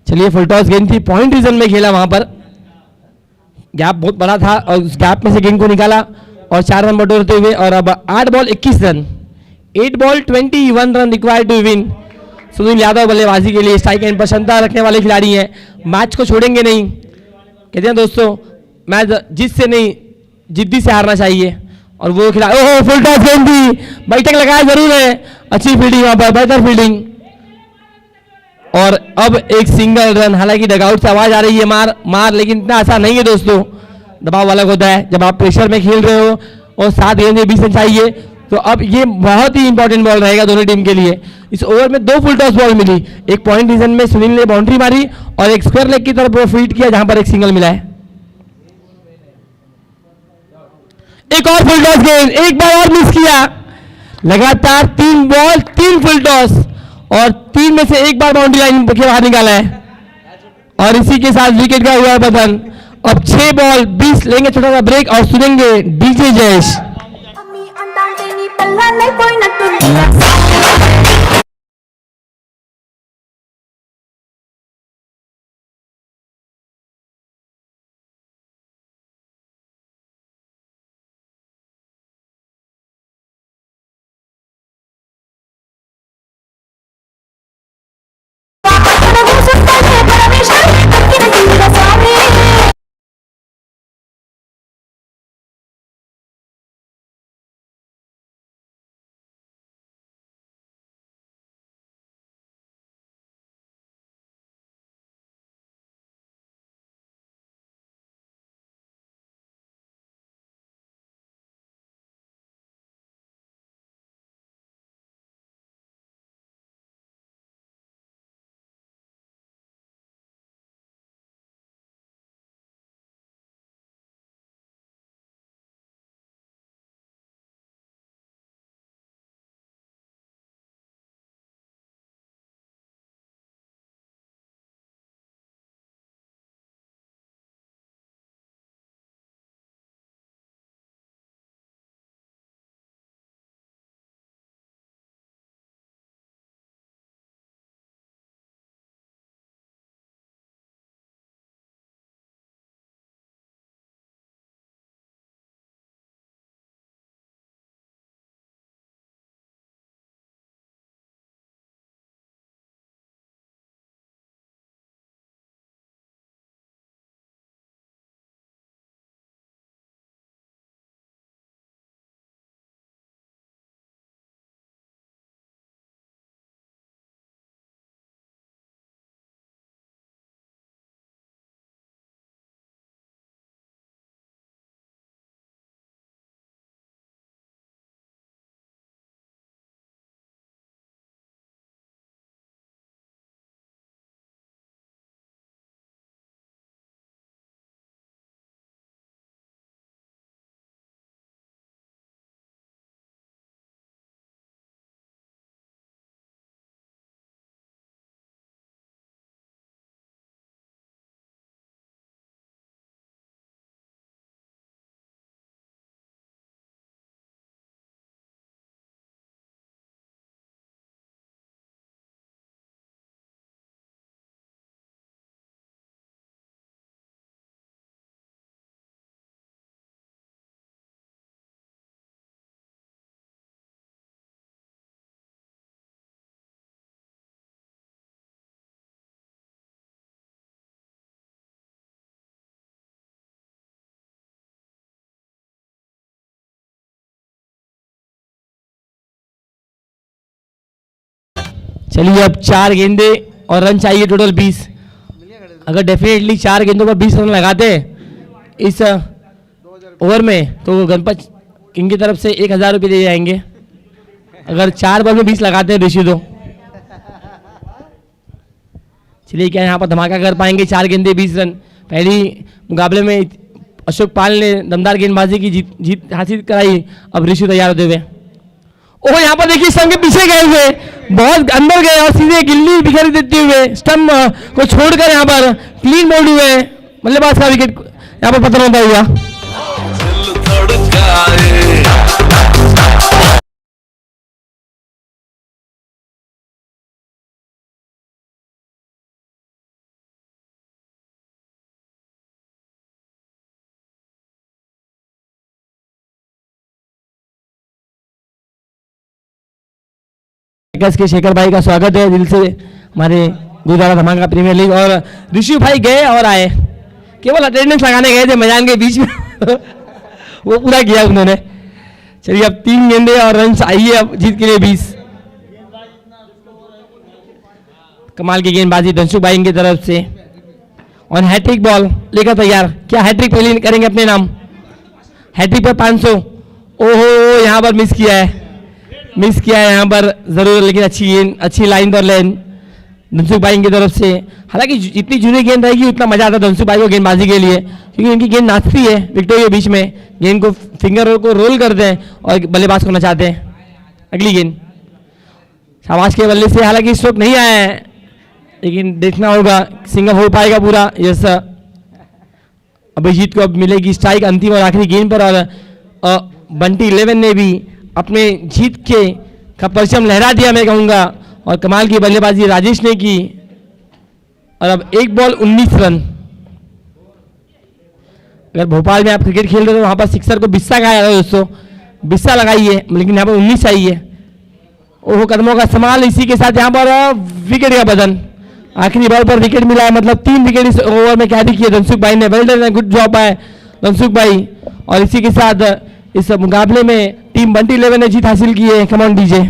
चलिए फुल टॉस गेंद थी, पॉइंट रीजन में खेला, वहां पर गैप बहुत बड़ा था और उस गैप में से गेंद को निकाला और 4 रन बटोरते हुए। और अब 8 ball 21 run, 8 ball 21 run required to win. Sunil Yadav बल्लेबाजी के लिए स्ट्राइक एंड पर क्षमता रखने वाले खिलाड़ी हैं, मैच को छोड़ेंगे नहीं। कहते हैं दोस्तों मैच जीत से नहीं जिद्दी से हारना चाहिए, और वो खिलाड़ी, ओहो फुल टॉस गेंद थी, बैठक लगाया जरूर है, अच्छी फील्डिंग वहां पर, बेहतर फील्डिंग। और अब एक सिंगल रन, हालांकि डगआउट से आवाज आ रही है मार मार, लेकिन इतना आसान नहीं है दोस्तों। दबाव अलग होता है जब आप प्रेशर में खेल रहे हो और 7 गेंदें 20 रन चाहिए, तो अब ये बहुत ही इंपॉर्टेंट बॉल रहेगा दोनों टीम के लिए। इस ओवर में 2 फुल टॉस बॉल मिली, एक पॉइंट रीजन में सुनील ने बाउंड्री मारी और एक स्क्वायर लेग की तरफ वो फीड किया जहां पर एक सिंगल मिला है। एक और फुल टॉस गेंद, एक बार और मिस किया, लगातार 3 बॉल 3 फुल टॉस और 3 में से एक बार बाउंड्री लाइन के बाहर निकाला है, और इसी के साथ विकेट का हुआ बदन। अब 6 बॉल 20, लेंगे छोटा सा ब्रेक और सुनेंगे डीजे जयेश। चलिए अब 4 गेंदे और रन चाहिए टोटल 20। अगर डेफिनेटली 4 गेंदों पर 20 रन लगाते इस ओवर में तो गणपत किंग की तरफ से 1000 रुपये दिए जाएंगे। अगर 4 बॉल में 20 लगाते हैं ऋषि तो चलिए क्या यहाँ पर धमाका कर पाएंगे। 4 गेंदे 20 रन। पहली मुकाबले में अशोक पाल ने दमदार गेंदबाजी की जीत हासिल कराई। अब ऋषि तैयार होते हुए, ओह यहाँ पर देखिए स्टंप के पीछे गए हुए, बहुत अंदर गए और सीधे गिल्ली बिखेर देते हुए स्टंप को छोड़कर यहाँ पर क्लीन बोल्ड हुए बल्लेबाज का विकेट यहाँ पर पतन होता हुआ। के शेखर भाई का स्वागत है दिल से हमारे गुरुद्वारा धमाका प्रीमियर लीग। और ऋषि भाई गए और आए, केवल अटेंडेंस लगाने गए थे मैदान के बीच में वो पूरा किया उन्होंने। चलिए अब 3 गेंदे और रन आइए अब जीत के लिए 20। कमाल की गेंदबाजी धनसुख भाई की तरफ से और हैट्रिक बॉल लेकर तैयार। क्या हैट्रिक पहले करेंगे अपने नाम? हैट्रिक पर 500। ओहो यहाँ पर मिस किया है, मिस किया है यहाँ पर जरूर, लेकिन अच्छी गेंद, अच्छी लाइन पर लेन धनसुख भाई की तरफ से। हालांकि जितनी जुनी गेंद रहेगी उतना मजा आता है धनसुख भाई को गेंदबाजी के लिए, क्योंकि इनकी गेंद नाचती है विकेटों के बीच में, गेंद को फिंगर को रोल करते हैं और बल्लेबाज को नचाते हैं। अगली गेंद शाबाश के बल्ले से, हालांकि स्ट्रोक नहीं आया है लेकिन देखना होगा सिंगल हो पाएगा पूरा। यस अभिजीत को अब मिलेगी स्ट्राइक अंतिम और आखिरी गेंद पर। और बंटी 11 ने भी अपने जीत के का परचम लहरा दिया मैं कहूंगा। और कमाल की बल्लेबाजी राजेश ने की और अब 1 बॉल 19 रन। अगर भोपाल में आप क्रिकेट खेल रहे हो तो वहां पर सिक्सर को बिस्सा कहा जाता है दोस्तों, बिस्सा लगाइए, लेकिन यहाँ पर 19 चाहिए। ओहो कदमों का इस्तेमाल, इसी के साथ यहाँ पर विकेट का बदन, आखिरी बॉल पर विकेट मिला है, मतलब 3 विकेट इस ओवर में कैरी किए धनसुख भाई ने। वेल डन, गुड जॉब है धनसुख भाई। और इसी के साथ इस मुकाबले में टीम बंटी 11 ने जीत हासिल की है। कम ऑन डीजे।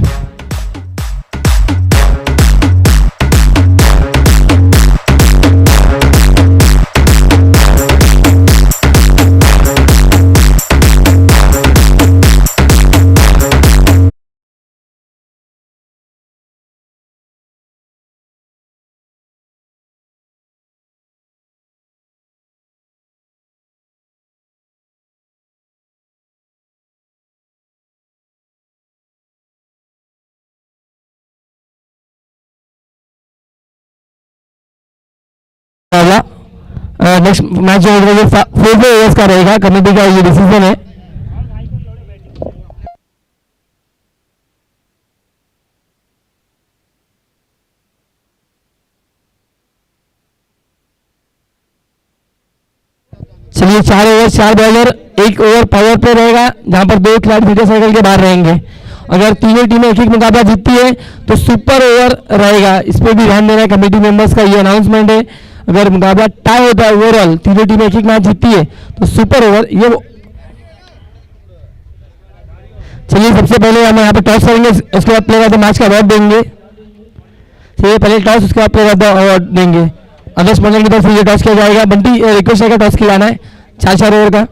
नेक्स्ट मैच जो 4 ओवर्स का रहेगा, कमेटी का ये डिसीजन है। चलिए 4 over 4 bowler, 1 over power play रहेगा जहां पर 2 खिलाड़ी फील्डर सर्कल के बाहर रहेंगे। अगर तीनों टीमें एक मुकाबला जीतती है तो सुपर ओवर रहेगा, इस पर भी ध्यान देना है कमेटी मेंबर्स का, ये अनाउंसमेंट है। अगर मुकाबला टाई होता है ओवरऑल, तीनों टीमें एक मैच जीतती है तो सुपर ओवर ये। चलिए सबसे पहले हम यहाँ पे टॉस करेंगे, उसके बाद प्लेयर ऑफ द मैच का अवार्ड देंगे। चलिए पहले टॉस, उसके बाद प्लेयर ऑफ द अवार्ड देंगे। अदर्स मंडल की तरफ से ये टॉस किया जाएगा। बंटी रिक्वेस्ट है टॉस खिलाना है 4-4 ओवर का।